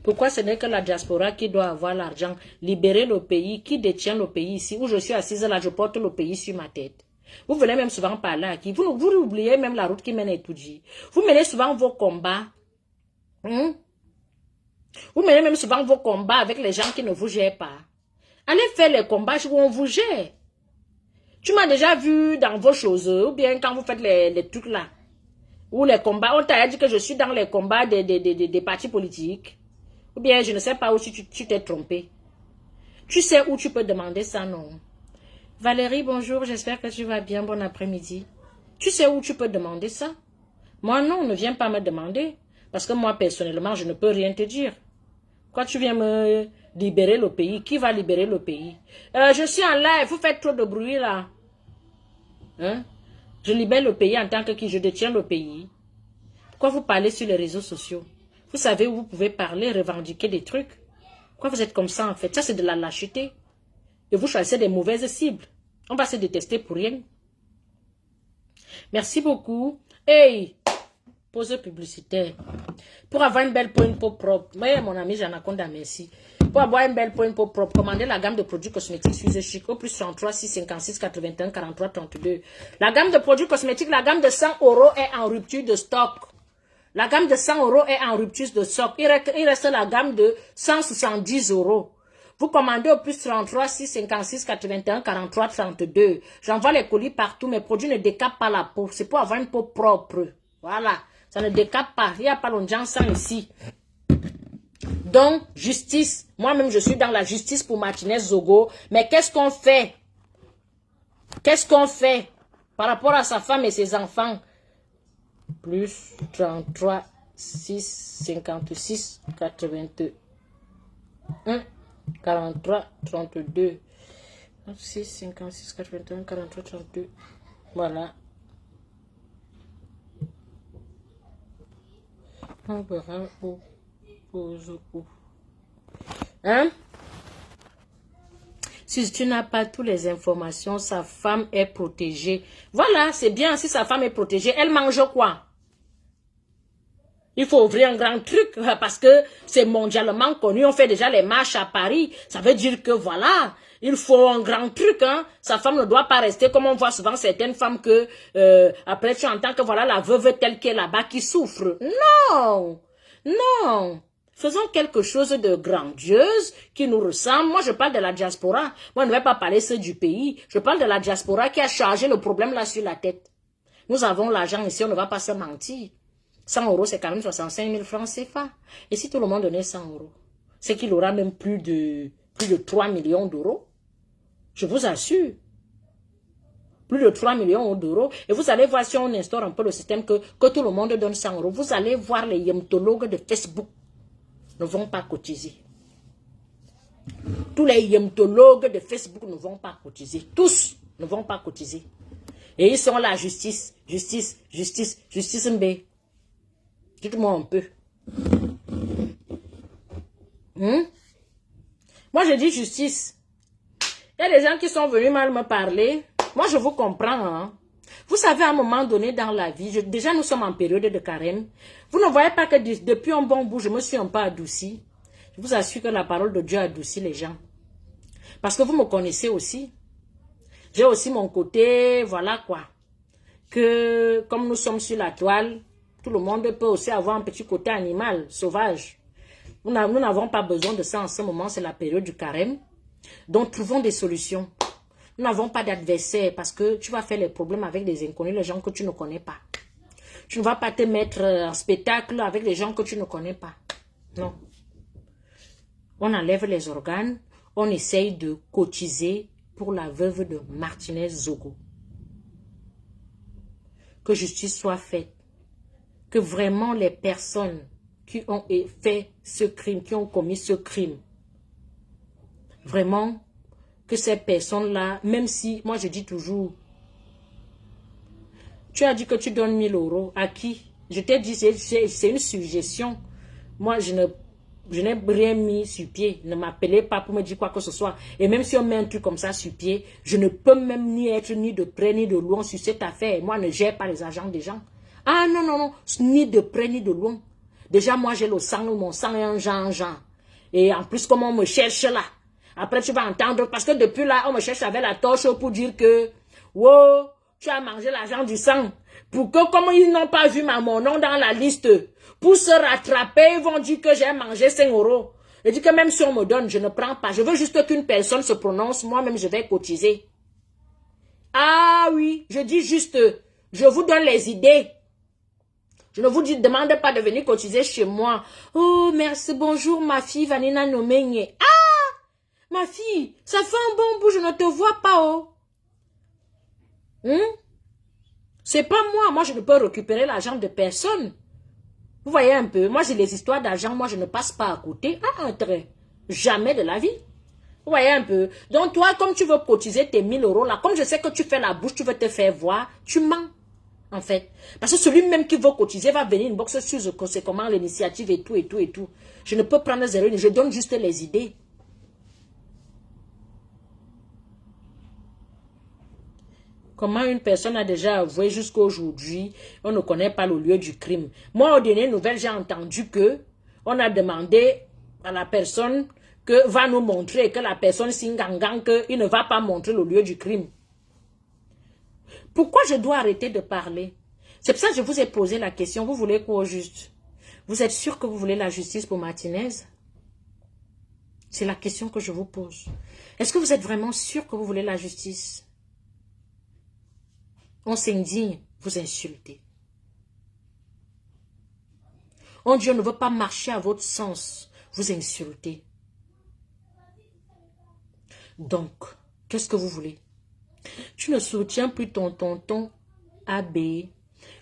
Pourquoi ce n'est que la diaspora qui doit avoir l'argent, libérer le pays, qui détient le pays ici, où je suis assise là, je porte le pays sur ma tête. Vous venez même souvent parler à qui? Vous oubliez même la route qui mène à Etoudji. Vous menez souvent vos combats. Vous menez même souvent vos combats avec les gens qui ne vous gèrent pas. Allez faire les combats où on vous gère. Tu m'as déjà vu dans vos choses, ou bien quand vous faites les trucs là, ou les combats, on t'a dit que je suis dans les combats des partis politiques. Ou bien je ne sais pas où tu t'es trompé. Tu sais où tu peux demander ça, non? Valérie, bonjour, j'espère que tu vas bien, bon après-midi. Tu sais où tu peux demander ça? Moi, non, ne viens pas me demander. Parce que moi, personnellement, je ne peux rien te dire. Quand tu viens me libérer le pays, qui va libérer le pays? Je suis en live, vous faites trop de bruit là. Hein? Je libère le pays en tant que qui? Je détiens le pays. Pourquoi vous parlez sur les réseaux sociaux? Vous savez où vous pouvez parler, revendiquer des trucs. Pourquoi vous êtes comme ça en fait? Ça, c'est de la lâcheté. Et vous choisissez des mauvaises cibles. On va se détester pour rien. Merci beaucoup. Hey! Pause publicitaire. Pour avoir une belle peau, une peau propre. Moi, mon ami Janaconda, merci. Pour avoir une belle peau, une peau propre, commandez la gamme de produits cosmétiques Suisse Chic au plus 33 6 56 81 43 32. La gamme de produits cosmétiques, la gamme de 100 € est en rupture de stock. La gamme de 100 € est en rupture de stock. Il reste la gamme de 170 €. Vous commandez au plus 33 6 56 81 43 32. J'envoie les colis partout. Mes produits ne décapent pas la peau. C'est pour avoir une peau propre. Voilà. Ça ne décape pas. Il n'y a pas longtemps sans ici. Donc, justice. Moi-même, je suis dans la justice pour Martinez Zogo. Mais qu'est-ce qu'on fait? Qu'est-ce qu'on fait par rapport à sa femme et ses enfants? Plus 33 6 56 81 43 32 6 56 81 43 32. Voilà. On verra où. Hein? Si tu n'as pas toutes les informations, sa femme est protégée. Voilà, c'est bien si sa femme est protégée. Elle mange quoi? Il faut ouvrir un grand truc parce que c'est mondialement connu. On fait déjà les marches à Paris. Ça veut dire que voilà, il faut un grand truc. Hein. Sa femme ne doit pas rester comme on voit souvent certaines femmes que après tu entends que voilà la veuve telle qu'elle est là-bas qui souffre. Non, non. Faisons quelque chose de grandiose qui nous ressemble. Moi, je parle de la diaspora. Moi, je ne vais pas parler ceux du pays. Je parle de la diaspora qui a chargé le problème là sur la tête. Nous avons l'argent ici, on ne va pas se mentir. 100 €, c'est quand même 65 000 francs CFA. Et si tout le monde donnait 100 €, c'est qu'il aura même plus de 3 millions d'euros. Je vous assure. Plus de 3 millions d'euros. Et vous allez voir si on instaure un peu le système que tout le monde donne 100 €. Vous allez voir les yemtologues de Facebook ne vont pas cotiser. Tous les yemtologues de Facebook ne vont pas cotiser. Tous ne vont pas cotiser. Et ils sont la justice, justice, justice, justice MB. Dites-moi un peu. Moi, je dis justice. Il y a des gens qui sont venus mal me parler. Moi, je vous comprends. Hein. Vous savez, à un moment donné dans la vie, déjà nous sommes en période de carême. Vous ne voyez pas que depuis un bon bout, je me suis un peu adoucie. Je vous assure que la parole de Dieu adoucit les gens. Parce que vous me connaissez aussi. J'ai aussi mon côté, voilà quoi. Que comme nous sommes sur la toile, tout le monde peut aussi avoir un petit côté animal, sauvage. Nous n'avons pas besoin de ça en ce moment, c'est la période du carême. Donc, trouvons des solutions. Nous n'avons pas d'adversaire parce que tu vas faire les problèmes avec des inconnus, les gens que tu ne connais pas. Tu ne vas pas te mettre en spectacle avec les gens que tu ne connais pas. Non. On enlève les organes, on essaye de cotiser pour la veuve de Martinez Zogo. Que justice soit faite. Que vraiment les personnes qui ont fait ce crime, qui ont commis ce crime, vraiment, que ces personnes-là, même si, moi je dis toujours, tu as dit que tu donnes 1000 euros, à qui? Je t'ai dit, c'est une suggestion. Moi, je n'ai rien mis sur pied. Ne m'appelez pas pour me dire quoi que ce soit. Et même si on met un truc comme ça sur pied, je ne peux même ni être ni de près ni de loin sur cette affaire. Moi, je ne gère pas les agents des gens. Ah non, non, non, ni de près ni de loin. Déjà, moi, j'ai le sang, mon sang est un genre. Et en plus, comme on me cherche là. Après, tu vas entendre, parce que depuis là, on me cherche avec la torche pour dire que, wow, tu as mangé l'argent du sang. Pour que, comme ils n'ont pas vu mon nom dans la liste, pour se rattraper, ils vont dire que j'ai mangé 5 euros. Je dis que même si on me donne, je ne prends pas. Je veux juste qu'une personne se prononce, moi-même, je vais cotiser. Ah oui, je dis juste, je vous donne les idées. Je ne vous demande pas de venir cotiser chez moi. Oh, merci, bonjour, ma fille, Vanina Nomenye. Ah, ma fille, ça fait un bon bout, je ne te vois pas, oh. C'est pas moi, je ne peux récupérer l'argent de personne. Vous voyez un peu, moi j'ai les histoires d'argent, moi je ne passe pas à côté, à un trait. Jamais de la vie. Vous voyez un peu. Donc toi, comme tu veux cotiser tes 1000 euros là, comme je sais que tu fais la bouche, tu veux te faire voir, tu mens. En fait. Parce que celui même qui veut cotiser va venir une box sur c'est comment l'initiative et tout, et tout, et tout. Je ne peux prendre zéro, je donne juste les idées. Comment une personne a déjà avoué jusqu'à aujourd'hui, on ne connaît pas le lieu du crime. Moi, aux dernières nouvelles, j'ai entendu que on a demandé à la personne que va nous montrer, que la personne s'ingangang, qu'il ne va pas montrer le lieu du crime. Pourquoi je dois arrêter de parler? C'est pour ça que je vous ai posé la question. Vous voulez quoi au juste? Vous êtes sûr que vous voulez la justice pour Martinez? C'est la question que je vous pose. Est-ce que vous êtes vraiment sûr que vous voulez la justice? On s'indigne, vous insultez. On dit on ne veut pas marcher à votre sens, vous insultez. Donc, qu'est-ce que vous voulez? Tu ne soutiens plus ton tonton AB.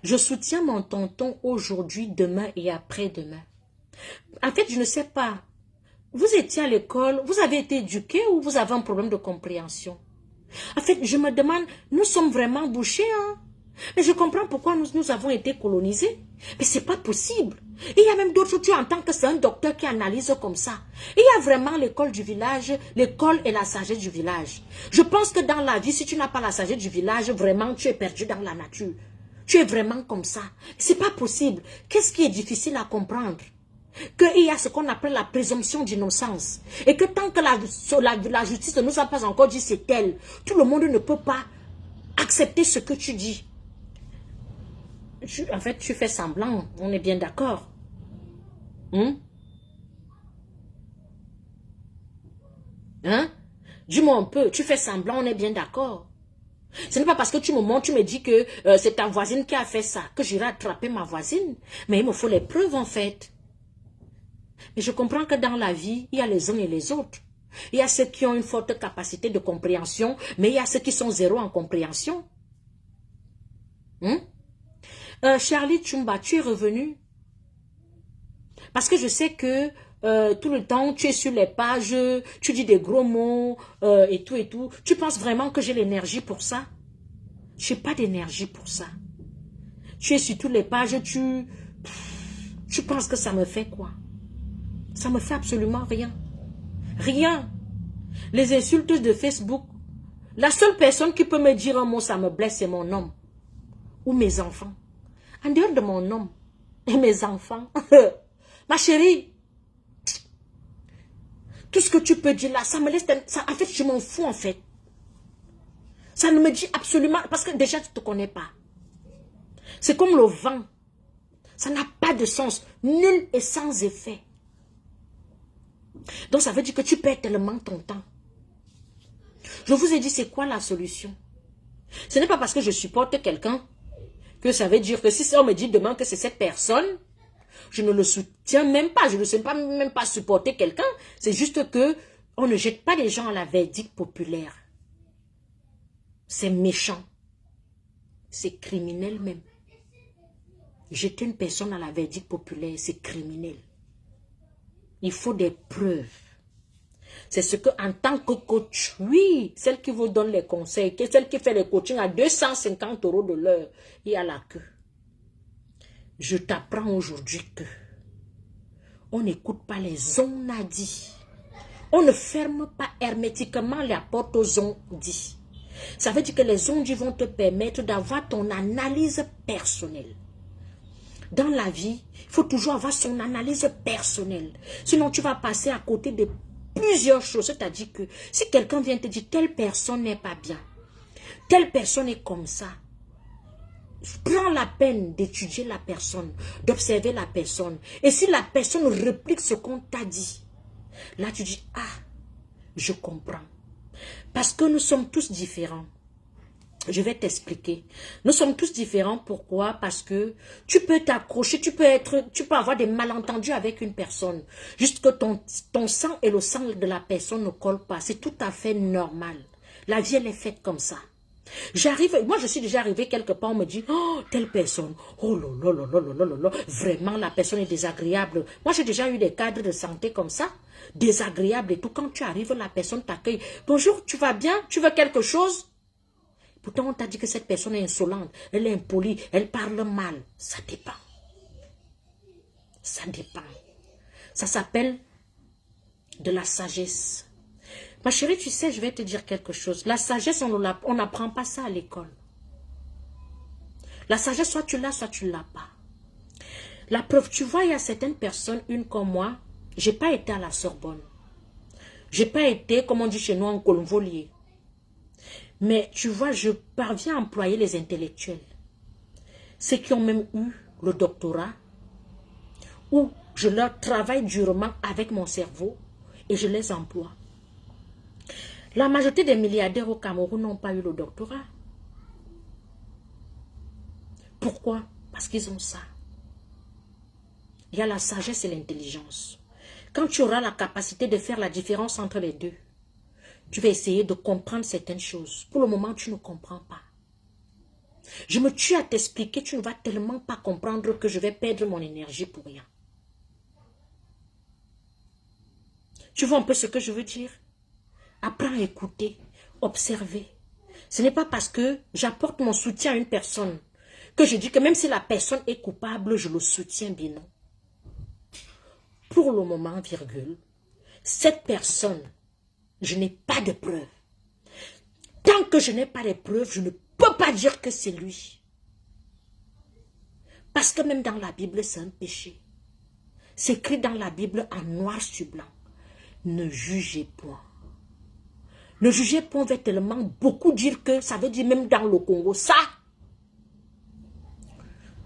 Je soutiens mon tonton aujourd'hui, demain et après-demain. En fait, je ne sais pas. Vous étiez à l'école, vous avez été éduqué ou vous avez un problème de compréhension? En fait, je me demande, nous sommes vraiment bouchés, hein? Mais je comprends pourquoi nous avons été colonisés. Mais c'est pas possible. Il y a même d'autres, tu entends que c'est un docteur qui analyse comme ça. Il y a vraiment l'école du village, l'école et la sagesse du village. Je pense que dans la vie, si tu n'as pas la sagesse du village, vraiment, tu es perdu dans la nature. Tu es vraiment comme ça. C'est pas possible. Qu'est-ce qui est difficile à comprendre? Qu'il y a ce qu'on appelle la présomption d'innocence. Et que tant que la justice ne nous a pas encore dit c'est elle, tout le monde ne peut pas accepter ce que tu dis. En fait, tu fais semblant, on est bien d'accord. Hein? Dis-moi un peu, tu fais semblant, on est bien d'accord. Ce n'est pas parce que tu me montres, tu me dis que c'est ta voisine qui a fait ça, que j'irai attraper ma voisine. Mais il me faut les preuves en fait. Mais je comprends que dans la vie, il y a les uns et les autres. Il y a ceux qui ont une forte capacité de compréhension, mais il y a ceux qui sont zéro en compréhension. Charlie Chumba, tu es revenu? Parce que je sais que tout le temps, tu es sur les pages, tu dis des gros mots et tout et tout. Tu penses vraiment que j'ai l'énergie pour ça? Je n'ai pas d'énergie pour ça. Tu es sur toutes les pages, tu penses que ça me fait quoi? Ça me fait absolument rien. Rien. Les insultes de Facebook. La seule personne qui peut me dire un mot, ça me blesse, c'est mon homme. Ou mes enfants. En dehors de mon homme et mes enfants. Ma chérie. Tout ce que tu peux dire là, ça me laisse... en fait, je m'en fous en fait. Ça ne me dit absolument... Parce que déjà, tu ne te connais pas. C'est comme le vent. Ça n'a pas de sens. Nul et sans effet. Donc ça veut dire que tu perds tellement ton temps. Je vous ai dit, c'est quoi la solution? Ce n'est pas parce que je supporte quelqu'un que ça veut dire que si on me dit demain que c'est cette personne, je ne le soutiens même pas. Je ne sais pas même pas supporter quelqu'un. C'est juste que on ne jette pas les gens à la verdict populaire. C'est méchant. C'est criminel même. Jeter une personne à la verdict populaire, c'est criminel. Il faut des preuves. C'est ce que, en tant que coach, oui, celle qui vous donne les conseils, celle qui fait les coachings à 250 € de l'heure, et à la queue. Je t'apprends aujourd'hui que on n'écoute pas les on a dit. On ne ferme pas hermétiquement la porte aux on dit. Ça veut dire que les on dit vont te permettre d'avoir ton analyse personnelle. Dans la vie, il faut toujours avoir son analyse personnelle. Sinon, tu vas passer à côté de plusieurs choses. C'est-à-dire que si quelqu'un vient te dire telle personne n'est pas bien, telle personne est comme ça, prends la peine d'étudier la personne, d'observer la personne. Et si la personne réplique ce qu'on t'a dit, là tu dis, ah, je comprends. Parce que nous sommes tous différents. Je vais t'expliquer. Nous sommes tous différents. Pourquoi? Parce que tu peux t'accrocher, tu peux avoir des malentendus avec une personne. Juste que ton sang et le sang de la personne ne collent pas. C'est tout à fait normal. La vie, elle est faite comme ça. Moi je suis déjà arrivée quelque part, on me dit, oh, telle personne, oh là là là là là là là, vraiment la personne est désagréable. Moi j'ai déjà eu des cadres de santé comme ça, désagréables et tout. Quand tu arrives, la personne t'accueille, bonjour, tu vas bien, tu veux quelque chose? Pourtant on t'a dit que cette personne est insolente, elle est impolie, elle parle mal. Ça dépend. Ça dépend. Ça s'appelle de la sagesse. Ma chérie, tu sais, je vais te dire quelque chose. La sagesse, on n'apprend pas ça à l'école. La sagesse, soit tu l'as, soit tu ne l'as pas. La preuve, tu vois, il y a certaines personnes, une comme moi, je n'ai pas été à la Sorbonne. Je n'ai pas été, comme on dit chez nous, en colomvolier. Mais tu vois, je parviens à employer les intellectuels. Ceux qui ont même eu le doctorat, où je leur travaille durement avec mon cerveau et je les emploie. La majorité des milliardaires au Cameroun n'ont pas eu le doctorat. Pourquoi? Parce qu'ils ont ça. Il y a la sagesse et l'intelligence. Quand tu auras la capacité de faire la différence entre les deux, tu vas essayer de comprendre certaines choses. Pour le moment, tu ne comprends pas. Je me tue à t'expliquer, tu ne vas tellement pas comprendre que je vais perdre mon énergie pour rien. Tu vois un peu ce que je veux dire? Apprends à écouter, observer. Ce n'est pas parce que j'apporte mon soutien à une personne que je dis que même si la personne est coupable, je le soutiens bien non. Pour le moment, virgule, cette personne, je n'ai pas de preuves. Tant que je n'ai pas de preuves, je ne peux pas dire que c'est lui. Parce que même dans la Bible, c'est un péché. C'est écrit dans la Bible en noir sur blanc. Ne jugez point. Ne jugez point veut tellement beaucoup dire que ça veut dire même dans le Congo, ça.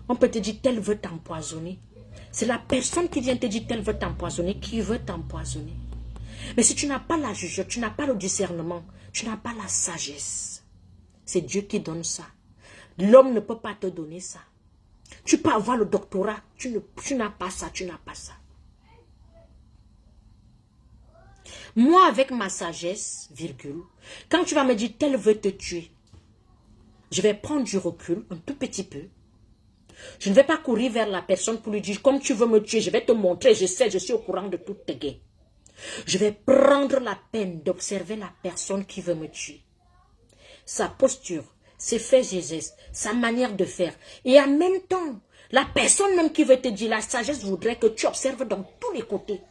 On peut te dire, tel veut t'empoisonner. C'est la personne qui vient te dire, tel veut t'empoisonner, qui veut t'empoisonner. Mais si tu n'as pas la jugeote, tu n'as pas le discernement, tu n'as pas la sagesse. C'est Dieu qui donne ça. L'homme ne peut pas te donner ça. Tu peux avoir le doctorat, tu n'as pas ça, tu n'as pas ça. Moi, avec ma sagesse, virgule, quand tu vas me dire, tel veut te tuer, je vais prendre du recul, un tout petit peu. Je ne vais pas courir vers la personne pour lui dire, comme tu veux me tuer, je vais te montrer, je sais, je suis au courant de toutes tes guerres. Je vais prendre la peine d'observer la personne qui veut me tuer. Sa posture, ses faits et gestes, sa manière de faire. Et en même temps, la personne même qui veut te dire, la sagesse voudrait que tu observes dans tous les côtés.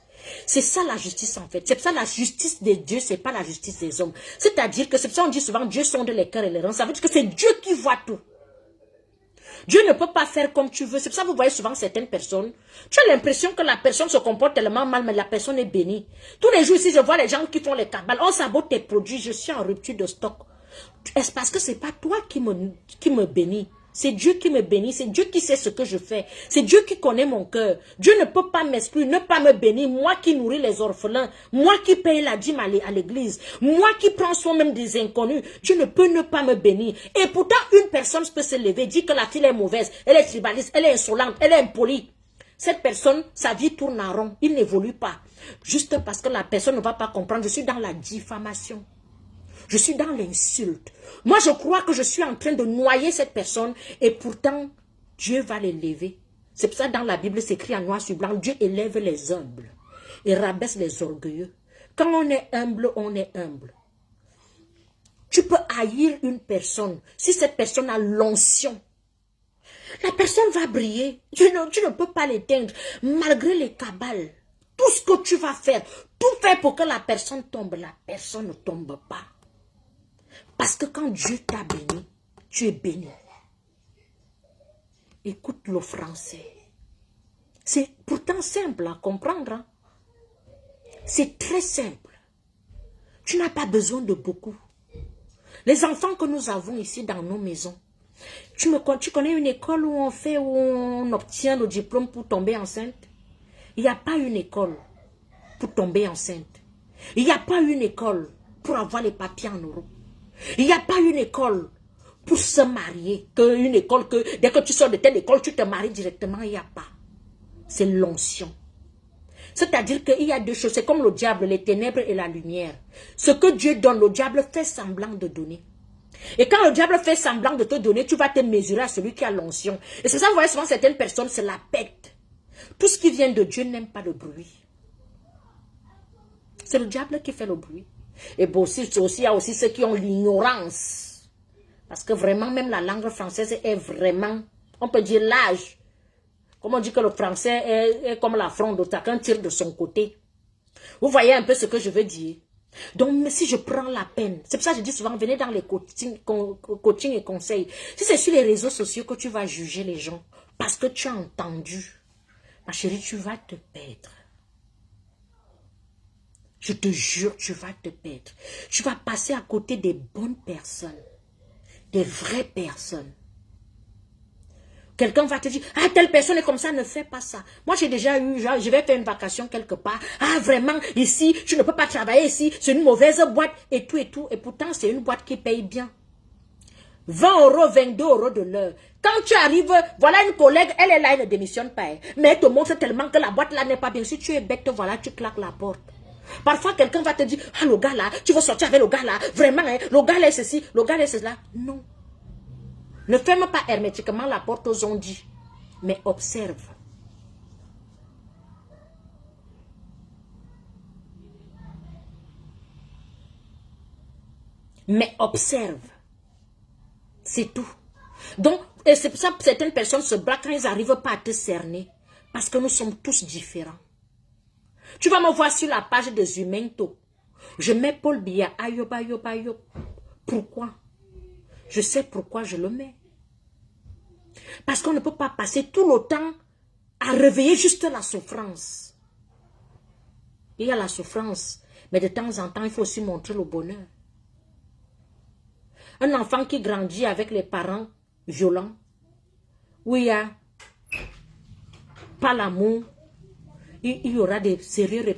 C'est ça la justice en fait. C'est ça la justice de Dieu, c'est pas la justice des hommes. C'est-à-dire que c'est pour ça qu'on dit souvent Dieu sonde les cœurs et les reins. Ça veut dire que c'est Dieu qui voit tout. Dieu ne peut pas faire comme tu veux. C'est pour ça que vous voyez souvent certaines personnes. Tu as l'impression que la personne se comporte tellement mal, mais la personne est bénie. Tous les jours ici, je vois les gens qui font les cabales. On sabote tes produits, je suis en rupture de stock. Est-ce parce que c'est pas toi qui me bénis? C'est Dieu qui me bénit, c'est Dieu qui sait ce que je fais. C'est Dieu qui connaît mon cœur. Dieu ne peut pas m'exclure, ne pas me bénir. Moi qui nourris les orphelins, moi qui paye la dîme à l'église, moi qui prends soin même des inconnus. Dieu ne peut ne pas me bénir. Et pourtant, une personne peut se lever, dire que la fille est mauvaise, elle est tribaliste, elle est insolente, elle est impolie. Cette personne, sa vie tourne en rond, il n'évolue pas. Juste parce que la personne ne va pas comprendre, je suis dans la diffamation. Je suis dans l'insulte. Moi, je crois que je suis en train de noyer cette personne et pourtant, Dieu va l'élever. C'est pour ça que dans la Bible, c'est écrit en noir sur blanc, Dieu élève les humbles et rabaisse les orgueilleux. Quand on est humble, on est humble. Tu peux haïr une personne si cette personne a l'onction. La personne va briller. Tu ne peux pas l'éteindre malgré les cabales. Tout ce que tu vas faire, tout faire pour que la personne tombe, la personne ne tombe pas. Parce que quand Dieu t'a béni, tu es béni. Écoute le français. C'est pourtant simple à comprendre. Hein? C'est très simple. Tu n'as pas besoin de beaucoup. Les enfants que nous avons ici dans nos maisons, tu connais une école où on obtient le diplôme pour tomber enceinte? Il n'y a pas une école pour tomber enceinte. Il n'y a pas une école pour avoir les papiers en euros. Il n'y a pas une école pour se marier. Une école que dès que tu sors de telle école, tu te maries directement. Il n'y a pas. C'est l'onction. C'est-à-dire qu'il y a deux choses. C'est comme le diable, les ténèbres et la lumière. Ce que Dieu donne, le diable fait semblant de donner. Et quand le diable fait semblant de te donner, tu vas te mesurer à celui qui a l'onction. Et c'est ça, vous voyez souvent certaines personnes, c'est la pète. Tout ce qui vient de Dieu n'aime pas le bruit. C'est le diable qui fait le bruit. Et bon, il y a aussi ceux qui ont l'ignorance. Parce que vraiment, même la langue française est vraiment, on peut dire l'âge. Comme on dit que le français est comme la fronde, chacun tire de son côté. Vous voyez un peu ce que je veux dire. Donc, si je prends la peine, c'est pour ça que je dis souvent, venez dans les coaching et conseils. Si c'est sur les réseaux sociaux que tu vas juger les gens, parce que tu as entendu, ma chérie, tu vas te perdre. Je te jure, tu vas te perdre. Tu vas passer à côté des bonnes personnes, des vraies personnes. Quelqu'un va te dire, ah, telle personne est comme ça, ne fais pas ça. Moi, j'ai déjà eu, genre, je vais faire une vacation quelque part. Ah, vraiment, ici, tu ne peux pas travailler ici, c'est une mauvaise boîte, et tout, et tout. Et pourtant, c'est une boîte qui paye bien. 20 €, 22 € de l'heure. Quand tu arrives, voilà une collègue, elle est là, elle ne démissionne pas. Hein. Mais elle te montre tellement que la boîte là n'est pas bien. Si tu es bête, voilà, tu claques la porte. Parfois, quelqu'un va te dire, ah, le gars là, tu veux sortir avec le gars là, vraiment, hein, le gars là est ceci, le gars là est cela. Non. Ne ferme pas hermétiquement la porte aux ondits, mais observe. Mais observe. C'est tout. Donc, et c'est pour ça que certaines personnes se braquent quand ils n'arrivent pas à te cerner. Parce que nous sommes tous différents. Tu vas me voir sur la page de Zumento. Je mets Paul Biya, Ayob, Ayob, Ayob. Pourquoi? Je sais pourquoi je le mets. Parce qu'on ne peut pas passer tout le temps à réveiller juste la souffrance. Il y a la souffrance, mais de temps en temps, il faut aussi montrer le bonheur. Un enfant qui grandit avec les parents violents, où il n'y a pas l'amour, il y aura des sérieuses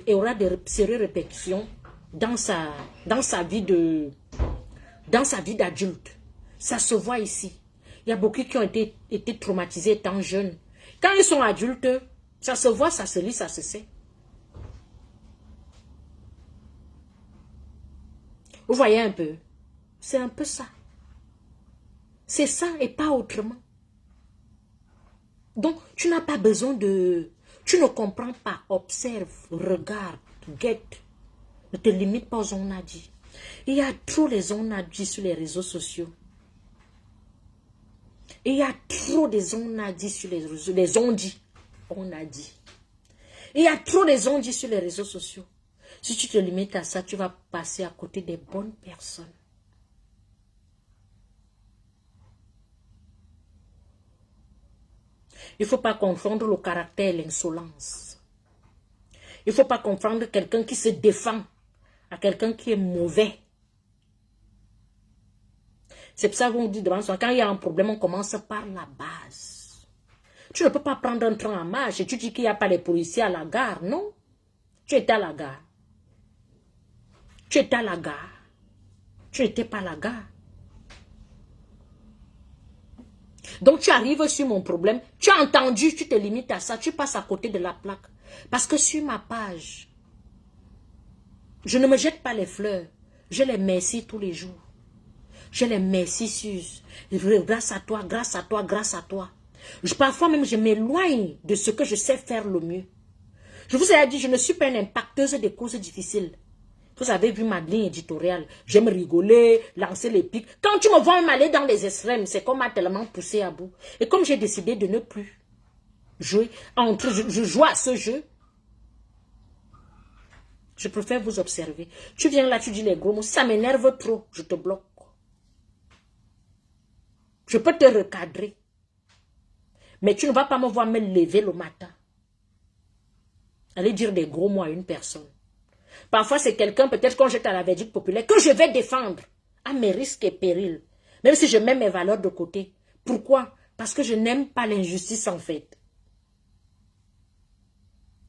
répétitions dans sa vie d'adulte. Ça se voit ici. Il y a beaucoup qui ont été traumatisés étant jeunes. Quand ils sont adultes, ça se voit, ça se lit, ça se sait. Vous voyez un peu? C'est un peu ça. C'est ça et pas autrement. Donc, tu n'as pas besoin de... Tu ne comprends pas. Observe, regarde, guette. Ne te limite pas aux on a dit. Il y a trop les on a dit sur les réseaux sociaux. Il y a trop des on a dit sur les réseaux, les on dit. On a dit. Il y a trop des on dit sur les réseaux sociaux. Si tu te limites à ça, tu vas passer à côté des bonnes personnes. Il ne faut pas confondre le caractère et l'insolence. Il ne faut pas confondre quelqu'un qui se défend à quelqu'un qui est mauvais. C'est pour ça qu'on dit devant soi, quand il y a un problème, on commence par la base. Tu ne peux pas prendre un train en marche et tu dis qu'il n'y a pas les policiers à la gare, non? Tu étais à la gare. Tu étais à la gare. Tu n'étais pas à la gare. Donc tu arrives sur mon problème, tu as entendu, tu te limites à ça, tu passes à côté de la plaque. Parce que sur ma page, je ne me jette pas les fleurs, je les merci tous les jours. Je les merci sur, grâce à toi, grâce à toi, grâce à toi. Parfois même je m'éloigne de ce que je sais faire le mieux. Je vous ai dit, je ne suis pas une impacteuse des causes difficiles. Vous avez vu ma ligne éditoriale. J'aime rigoler, lancer les pics. Quand tu me vois m'aller dans les extrêmes, c'est qu'on m'a tellement poussé à bout. Et comme j'ai décidé de ne plus jouer, je joue à ce jeu, je préfère vous observer. Tu viens là, tu dis les gros mots. Ça m'énerve trop, je te bloque. Je peux te recadrer. Mais tu ne vas pas me voir me lever le matin. Aller dire des gros mots à une personne. Parfois, c'est quelqu'un, peut-être quand j'étais à la verdict populaire, que je vais défendre à mes risques et périls. Même si je mets mes valeurs de côté. Pourquoi? Parce que je n'aime pas l'injustice en fait.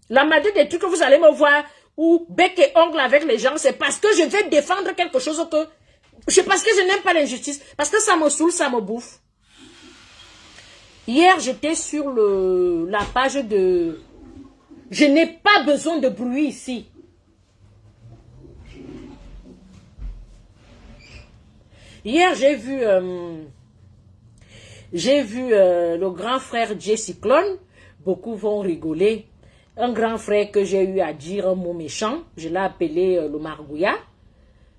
La majorité des trucs que vous allez me voir, ou bec et ongle avec les gens, c'est parce que je vais défendre quelque chose que... C'est parce que je n'aime pas l'injustice. Parce que ça me saoule, ça me bouffe. Hier, j'étais sur la page de... Je n'ai pas besoin de bruit ici. Hier, j'ai vu le grand frère Jay Cyclone. Beaucoup vont rigoler. Un grand frère que j'ai eu à dire un mot méchant. Je l'ai appelé le margouillat.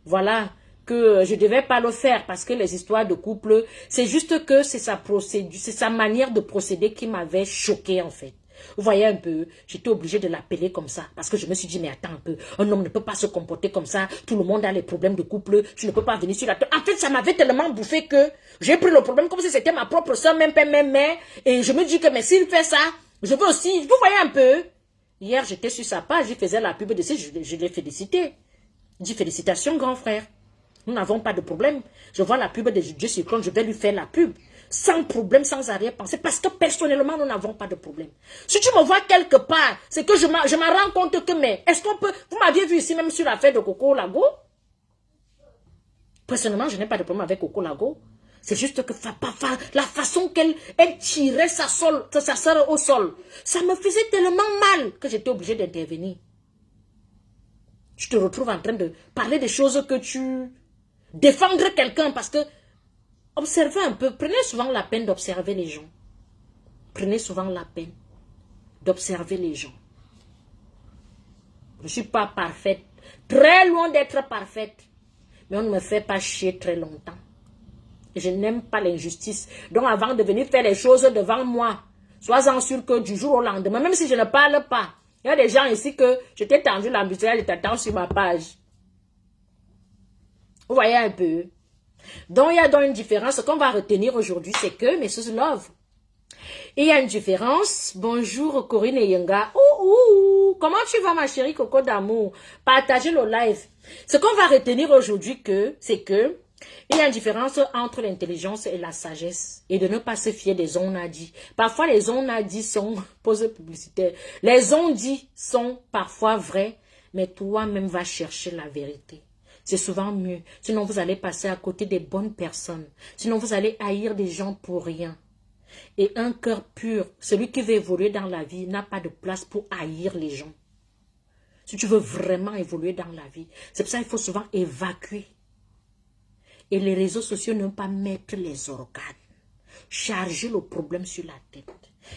Voilà, que je ne devais pas le faire parce que les histoires de couple, c'est juste que c'est sa procédure, c'est sa manière de procéder qui m'avait choqué en fait. Vous voyez un peu, j'étais obligée de l'appeler comme ça. Parce que je me suis dit, mais attends un peu, un homme ne peut pas se comporter comme ça. Tout le monde a les problèmes de couple. Tu ne peux pas venir sur la table. En fait, ça m'avait tellement bouffé que j'ai pris le problème comme si c'était ma propre soeur, même père, même mère. Et je me dis que, mais s'il fait ça, je veux aussi. Vous voyez un peu. Hier, j'étais sur sa page, il faisait la pub de ça, je l'ai félicité. Je dis, félicitations, grand frère. Nous n'avons pas de problème. Je vois la pub de Dieu Cyclone, je vais lui faire la pub. Sans problème, sans arrière-pensée. Parce que personnellement, nous n'avons pas de problème. Si tu me vois quelque part, c'est que je me rends compte que, mais, est-ce qu'on peut... Vous m'aviez vu ici, même sur l'affaire de Coco Lago. Personnellement, je n'ai pas de problème avec Coco Lago. C'est juste que la façon qu'elle tirait sa sœur au sol, ça me faisait tellement mal que j'étais obligée d'intervenir. Tu te retrouves en train de parler des choses que tu... Défendre quelqu'un parce que... Observez un peu. Prenez souvent la peine d'observer les gens. Prenez souvent la peine d'observer les gens. Je ne suis pas parfaite. Très loin d'être parfaite. Mais on ne me fait pas chier très longtemps. Et je n'aime pas l'injustice. Donc avant de venir faire les choses devant moi, sois-en sûr que du jour au lendemain, même si je ne parle pas, il y a des gens ici que je t'ai tendu l'ambulance, je t'attends sur ma page. Vous voyez un peu. Donc il y a donc une différence. Ce qu'on va retenir aujourd'hui, c'est que, Mrs. Love, il y a une différence. Bonjour Corinne et Yenga. Comment tu vas ma chérie Coco d'amour? Partagez le live. Ce qu'on va retenir aujourd'hui, c'est que il y a une différence entre l'intelligence et la sagesse. Et de ne pas se fier des on-a-dit. Parfois, les on-a-dit sont... Pause publicitaire. Les on-dit sont parfois vrais, mais toi-même vas chercher la vérité. C'est souvent mieux. Sinon, vous allez passer à côté des bonnes personnes. Sinon, vous allez haïr des gens pour rien. Et un cœur pur, celui qui veut évoluer dans la vie, n'a pas de place pour haïr les gens. Si tu veux vraiment évoluer dans la vie, c'est pour ça qu'il faut souvent évacuer. Et les réseaux sociaux ne pas mettre les organes. Charger le problème sur la tête.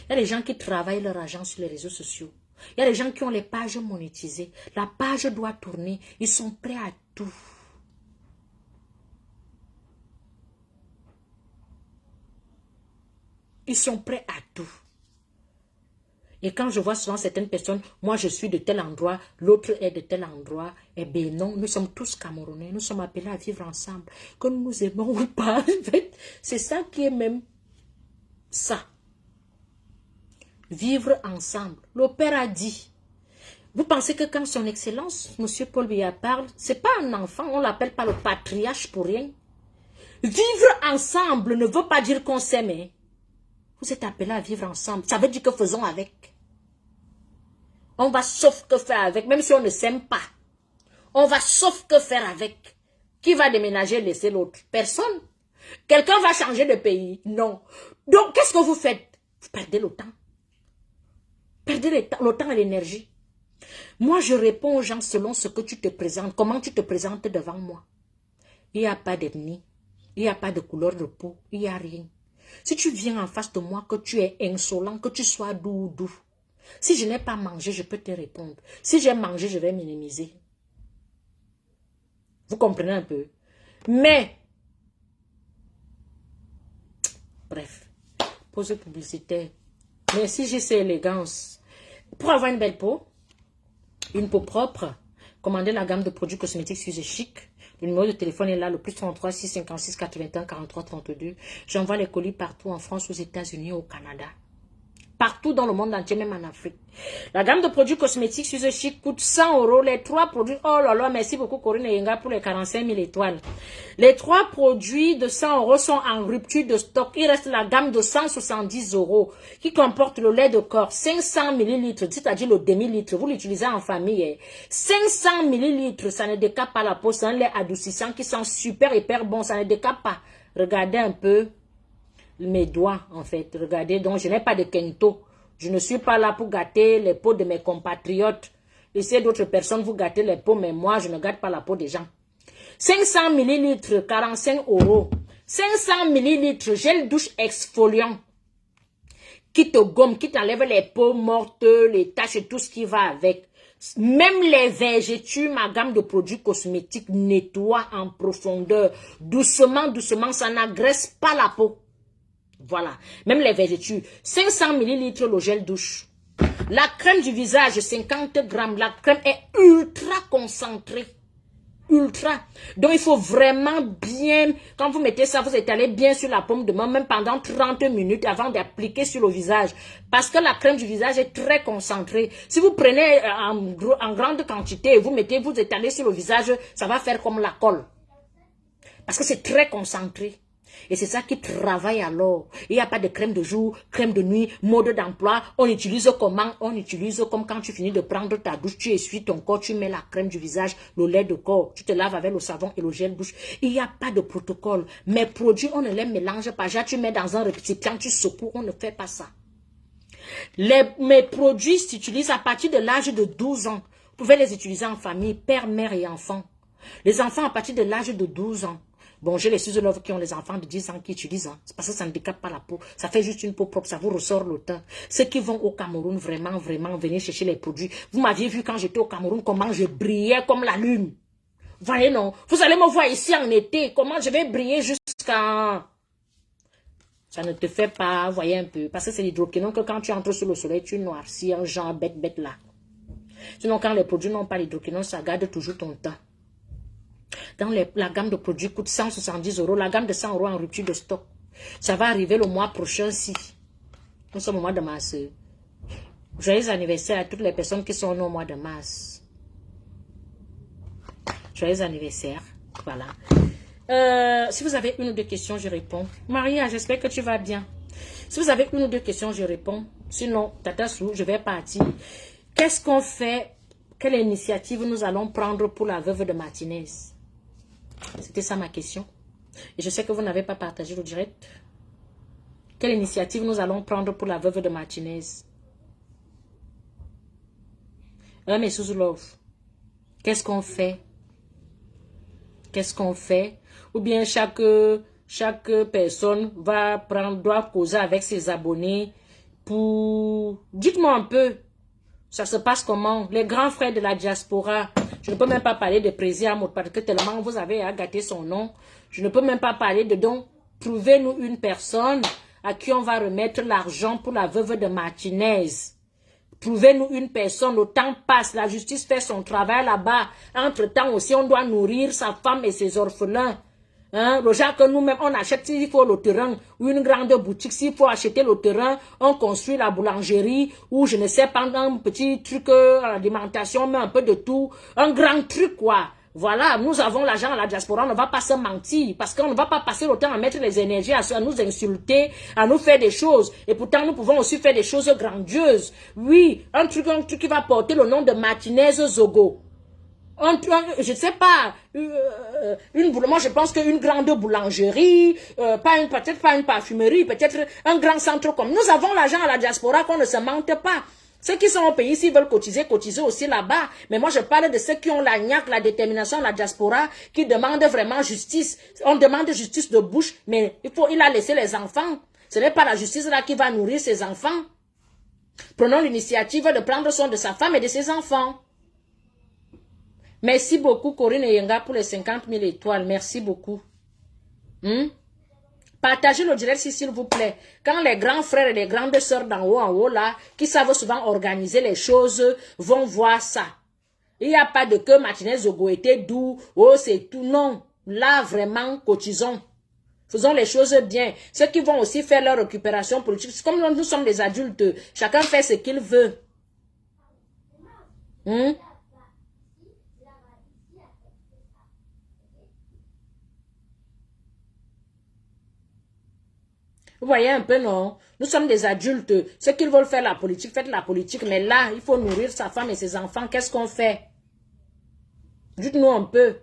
Il y a des gens qui travaillent leur argent sur les réseaux sociaux. Il y a des gens qui ont les pages monétisées. La page doit tourner. Ils sont prêts à tout. Ils sont prêts à tout. Et quand je vois souvent certaines personnes, moi je suis de tel endroit, l'autre est de tel endroit, eh bien non, nous sommes tous Camerounais, nous sommes appelés à vivre ensemble, que nous nous aimons ou pas, en fait, c'est ça qui est même ça. Vivre ensemble. Le père a dit, vous pensez que quand son excellence, monsieur Paul Biya parle, c'est pas un enfant, on l'appelle pas le patriarche pour rien. Vivre ensemble ne veut pas dire qu'on s'aime. Hein. Vous êtes appelés à vivre ensemble. Ça veut dire que faisons avec. On va sauf que faire avec, même si on ne s'aime pas. On va sauf que faire avec. Qui va déménager et laisser l'autre? Personne. Quelqu'un va changer de pays? Non. Donc, qu'est-ce que vous faites? Vous perdez le temps. Perdez le temps et l'énergie. Moi, je réponds aux gens selon ce que tu te présentes, comment tu te présentes devant moi. Il n'y a pas d'ethnie, il n'y a pas de couleur de peau, il n'y a rien. Si tu viens en face de moi, que tu es insolent, que tu sois doux. Si je n'ai pas mangé, je peux te répondre. Si j'ai mangé, je vais minimiser. Vous comprenez un peu? Mais, bref, pause publicitaire. Merci, j'ai cette élégance. Pour avoir une belle peau, une peau propre, commandez la gamme de produits cosmétiques Suze Chic. Le numéro de téléphone est là, le plus 33 656 81 43 32. J'envoie les colis partout en France, aux États-Unis, au Canada. Partout dans le monde entier, même en Afrique. La gamme de produits cosmétiques Suze Chic coûte 100 €. Les 3 produits, oh là là, merci beaucoup Corinne et Yenga pour les 45 000 étoiles. Les 3 produits de 100 € sont en rupture de stock. Il reste la gamme de 170 € qui comporte le lait de corps, 500 ml, c'est-à-dire le demi-litre. Vous l'utilisez en famille. 500 ml, ça ne décape pas la peau. C'est un lait adoucissant qui sent super, hyper bon. Ça ne décape pas. Regardez un peu mes doigts, en fait. Regardez, donc je n'ai pas de kento. Je ne suis pas là pour gâter les peaux de mes compatriotes. Laissez d'autres personnes vous gâter les peaux, mais moi, je ne gâte pas la peau des gens. 500 ml, 45 €. 500 ml, gel douche exfoliant. Qui te gomme, qui t'enlève les peaux mortes, les taches et tout ce qui va avec. Même les végétures, ma gamme de produits cosmétiques nettoie en profondeur. Doucement, doucement, ça n'agresse pas la peau. Voilà, même les végétures. 500 ml le gel douche. La crème du visage, 50 grammes. La crème est ultra concentrée. Ultra. Donc, il faut vraiment bien, quand vous mettez ça, vous étalez bien sur la paume de main, même pendant 30 minutes avant d'appliquer sur le visage. Parce que la crème du visage est très concentrée. Si vous prenez en grande quantité et vous étalez sur le visage, ça va faire comme la colle. Parce que c'est très concentré. Et c'est ça qui travaille alors. Il n'y a pas de crème de jour, crème de nuit, mode d'emploi. On utilise comment? On utilise comme quand tu finis de prendre ta douche, tu essuies ton corps, tu mets la crème du visage, le lait de corps, tu te laves avec le savon et le gel douche. Il n'y a pas de protocole. Mes produits, on ne les mélange pas. Déjà, tu mets dans un récipient, tu secoues, on ne fait pas ça. Mes produits s'utilisent à partir de l'âge de 12 ans. Vous pouvez les utiliser en famille, père, mère et enfant. Les enfants à partir de l'âge de 12 ans. Bon, j'ai les Suze Love qui ont les enfants de 10 ans qui utilisent. Hein. C'est parce que ça ne décape pas la peau. Ça fait juste une peau propre, ça vous ressort le teint. Ceux qui vont au Cameroun, vraiment, venir chercher les produits. Vous m'aviez vu quand j'étais au Cameroun, comment je brillais comme la lune. Voyez, non? Vous allez me voir ici en été, comment je vais briller jusqu'à... Ça ne te fait pas, voyez un peu. Parce que c'est l'hydroquinone que quand tu entres sur le soleil, tu noircis un genre bête là. Sinon, quand les produits n'ont pas l'hydroquinone, ça garde toujours ton teint. Dans la gamme de produits coûte 170 €. La gamme de 100 € en rupture de stock. Ça va arriver le mois prochain si. Nous sommes au mois de mars. Joyeux anniversaire à toutes les personnes qui sont nées au mois de mars. Joyeux anniversaire. Voilà. Si vous avez une ou deux questions, je réponds. Maria, j'espère que tu vas bien. Si vous avez une ou deux questions, je réponds. Sinon, Tata Sou, je vais partir. Qu'est-ce qu'on fait? Quelle initiative nous allons prendre pour la veuve de Martinez? C'était ça ma question. Et je sais que vous n'avez pas partagé le direct. Quelle initiative nous allons prendre pour la veuve de Martinez? Mais Suze Love, qu'est-ce qu'on fait? Qu'est-ce qu'on fait? Ou bien chaque personne doit causer avec ses abonnés pour... Dites-moi un peu. Ça se passe comment? Les grands frères de la diaspora. Je ne peux même pas parler de Président parce que tellement vous avez à gâter son nom. Je ne peux même pas parler de donc. Trouvez-nous une personne à qui on va remettre l'argent pour la veuve de Martinez. Trouvez-nous une personne. Le temps passe. La justice fait son travail là-bas. Entre-temps aussi, on doit nourrir sa femme et ses orphelins. Hein, le genre que nous-mêmes, on achète s'il faut le terrain ou une grande boutique, s'il faut acheter le terrain, on construit la boulangerie ou je ne sais pas, un petit truc à l'alimentation, mais un peu de tout, un grand truc quoi. Voilà, nous avons l'argent à la diaspora, on ne va pas se mentir, parce qu'on ne va pas passer le temps à mettre les énergies, à nous insulter, à nous faire des choses. Et pourtant, nous pouvons aussi faire des choses grandioses. Oui, un truc qui va porter le nom de Martinez Zogo. Je ne sais pas, moi je pense qu'une grande boulangerie, peut-être pas une parfumerie, peut-être un grand centre comme. Nous avons l'argent à la diaspora, qu'on ne se mente pas. Ceux qui sont au pays, s'ils veulent cotiser, cotiser aussi là-bas. Mais moi, je parle de ceux qui ont la niaque, la détermination, la diaspora, qui demandent vraiment justice. On demande justice de bouche, mais il a laissé les enfants. Ce n'est pas la justice là qui va nourrir ses enfants. Prenons l'initiative de prendre soin de sa femme et de ses enfants. Merci beaucoup, Corinne Yenga, pour les 50 000 étoiles. Merci beaucoup. Partagez le direct, s'il vous plaît. Quand les grands frères et les grandes sœurs d'en haut, là, qui savent souvent organiser les choses, vont voir ça. Il n'y a pas de que Martinez Zogo était doux, oh, c'est tout. Non. Là, vraiment, cotisons. Faisons les choses bien. Ceux qui vont aussi faire leur récupération politique, comme nous sommes des adultes, chacun fait ce qu'il veut. Vous voyez un peu, non? Nous sommes des adultes. Ceux qui veulent faire la politique, faites la politique. Mais là, il faut nourrir sa femme et ses enfants. Qu'est-ce qu'on fait? Dites-nous un peu.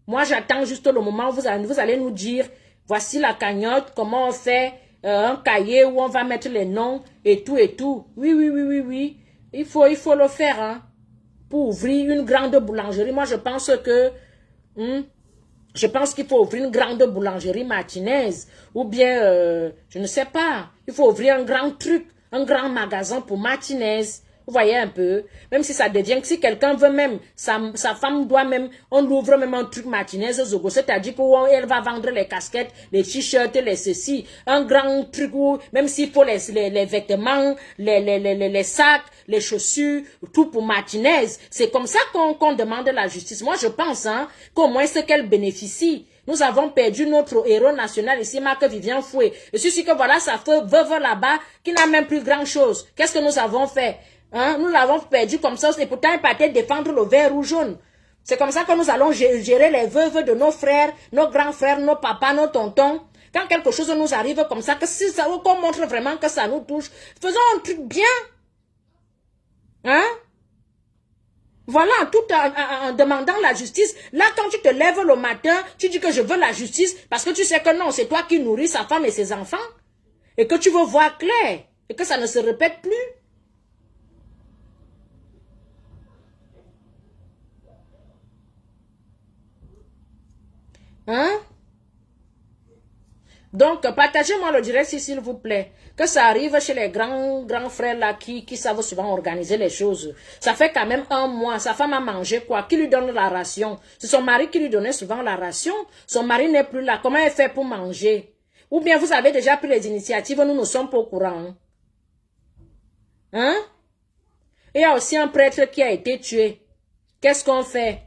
Moi, j'attends juste le moment où vous allez nous dire, voici la cagnotte, comment on fait un cahier où on va mettre les noms et tout et tout. Oui, oui, oui, oui, oui. Il faut le faire, hein. Pour ouvrir une grande boulangerie. Moi, je pense que... je pense qu'il faut ouvrir une grande boulangerie Martinez. Ou bien, je ne sais pas. Il faut ouvrir un grand truc, un grand magasin pour Martinez. Vous voyez un peu. Même si ça devient, si quelqu'un veut même, sa femme doit même, on ouvre même un truc Martinez Zogo. C'est-à-dire qu'elle va vendre les casquettes, les t-shirts, les ceci. Un grand truc où, même s'il faut les vêtements, les sacs, les chaussures, tout pour Martinez. C'est comme ça qu'on demande la justice. Moi, je pense, hein, qu'au moins c'est qu'elle bénéficie. Nous avons perdu notre héros national ici, Marc Vivien Foué. Je suis sûr que voilà sa veuve là-bas, qui n'a même plus grand-chose. Qu'est-ce que nous avons fait? Hein? Nous l'avons perdu comme ça, et pourtant il partait défendre le vert ou jaune. C'est comme ça que nous allons gérer les veuves de nos frères, nos grands frères, nos papas, nos tontons. Quand quelque chose nous arrive comme ça, que si ça, qu'on montre vraiment que ça nous touche, faisons un truc bien. Hein? Voilà, tout en demandant la justice. Là, quand tu te lèves le matin, tu dis que je veux la justice parce que tu sais que non, c'est toi qui nourris sa femme et ses enfants. Et que tu veux voir clair. Et que ça ne se répète plus. Hein? Donc, partagez-moi le direct s'il vous plaît. Que ça arrive chez les grands frères là qui savent souvent organiser les choses. Ça fait quand même un mois. Sa femme a mangé quoi? Qui lui donne la ration? C'est son mari qui lui donnait souvent la ration. Son mari n'est plus là. Comment elle fait pour manger? Ou bien vous avez déjà pris les initiatives, nous ne sommes pas au courant. Hein? Il y a aussi un prêtre qui a été tué. Qu'est-ce qu'on fait?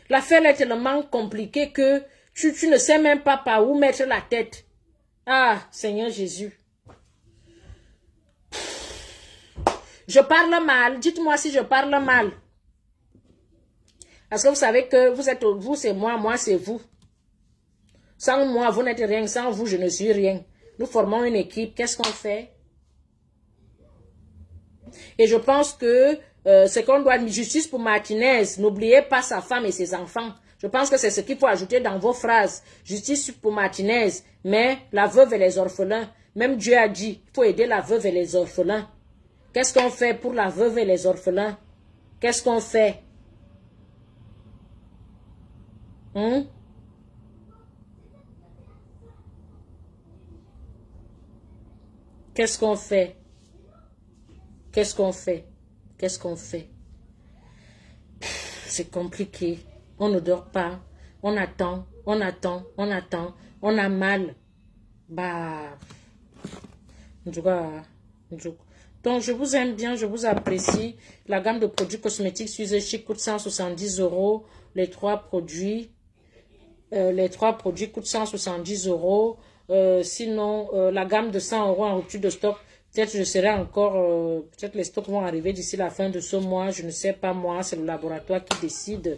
L'affaire est tellement compliquée que tu ne sais même pas par où mettre la tête. Ah, Seigneur Jésus. Je parle mal. Dites-moi si je parle mal. Parce que vous savez que vous c'est moi c'est vous. Sans moi, vous n'êtes rien. Sans vous, je ne suis rien. Nous formons une équipe. Qu'est-ce qu'on fait? Et je pense que c'est qu'on doit une justice pour Martinez. N'oubliez pas sa femme et ses enfants. Je pense que c'est ce qu'il faut ajouter dans vos phrases. Justice pour Martinez, mais la veuve et les orphelins. Même Dieu a dit, il faut aider la veuve et les orphelins. Qu'est-ce qu'on fait pour la veuve et les orphelins? Qu'est-ce qu'on fait? Qu'est-ce qu'on fait? Qu'est-ce qu'on fait? Qu'est-ce qu'on fait? C'est compliqué. On ne dort pas. On attend, on attend, on attend. On a mal. Bah. Donc, je vous aime bien, je vous apprécie. La gamme de produits cosmétiques Suze Chic coûte 170 €. Les trois produits coûtent 170 €. Sinon, la gamme de 100 € en rupture de stock Peut-être je serai encore, peut-être les stocks vont arriver d'ici la fin de ce mois, je ne sais pas moi, c'est le laboratoire qui décide.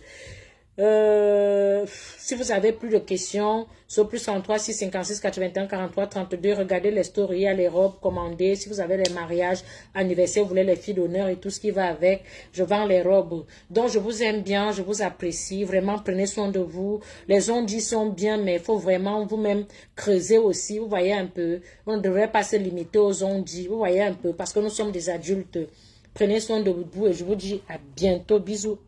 Si vous avez plus de questions, sur plus 33 6 56 81 43 32, regardez les stories, il y a les robes commandées. Si vous avez les mariages, anniversaires, vous voulez les filles d'honneur et tout ce qui va avec, je vends les robes. Donc je vous aime bien, je vous apprécie, vraiment prenez soin de vous. Les ondits sont bien, mais il faut vraiment vous-même creuser aussi, vous voyez un peu. On ne devrait pas se limiter aux ondits, vous voyez un peu, parce que nous sommes des adultes. Prenez soin de vous et je vous dis à bientôt, bisous.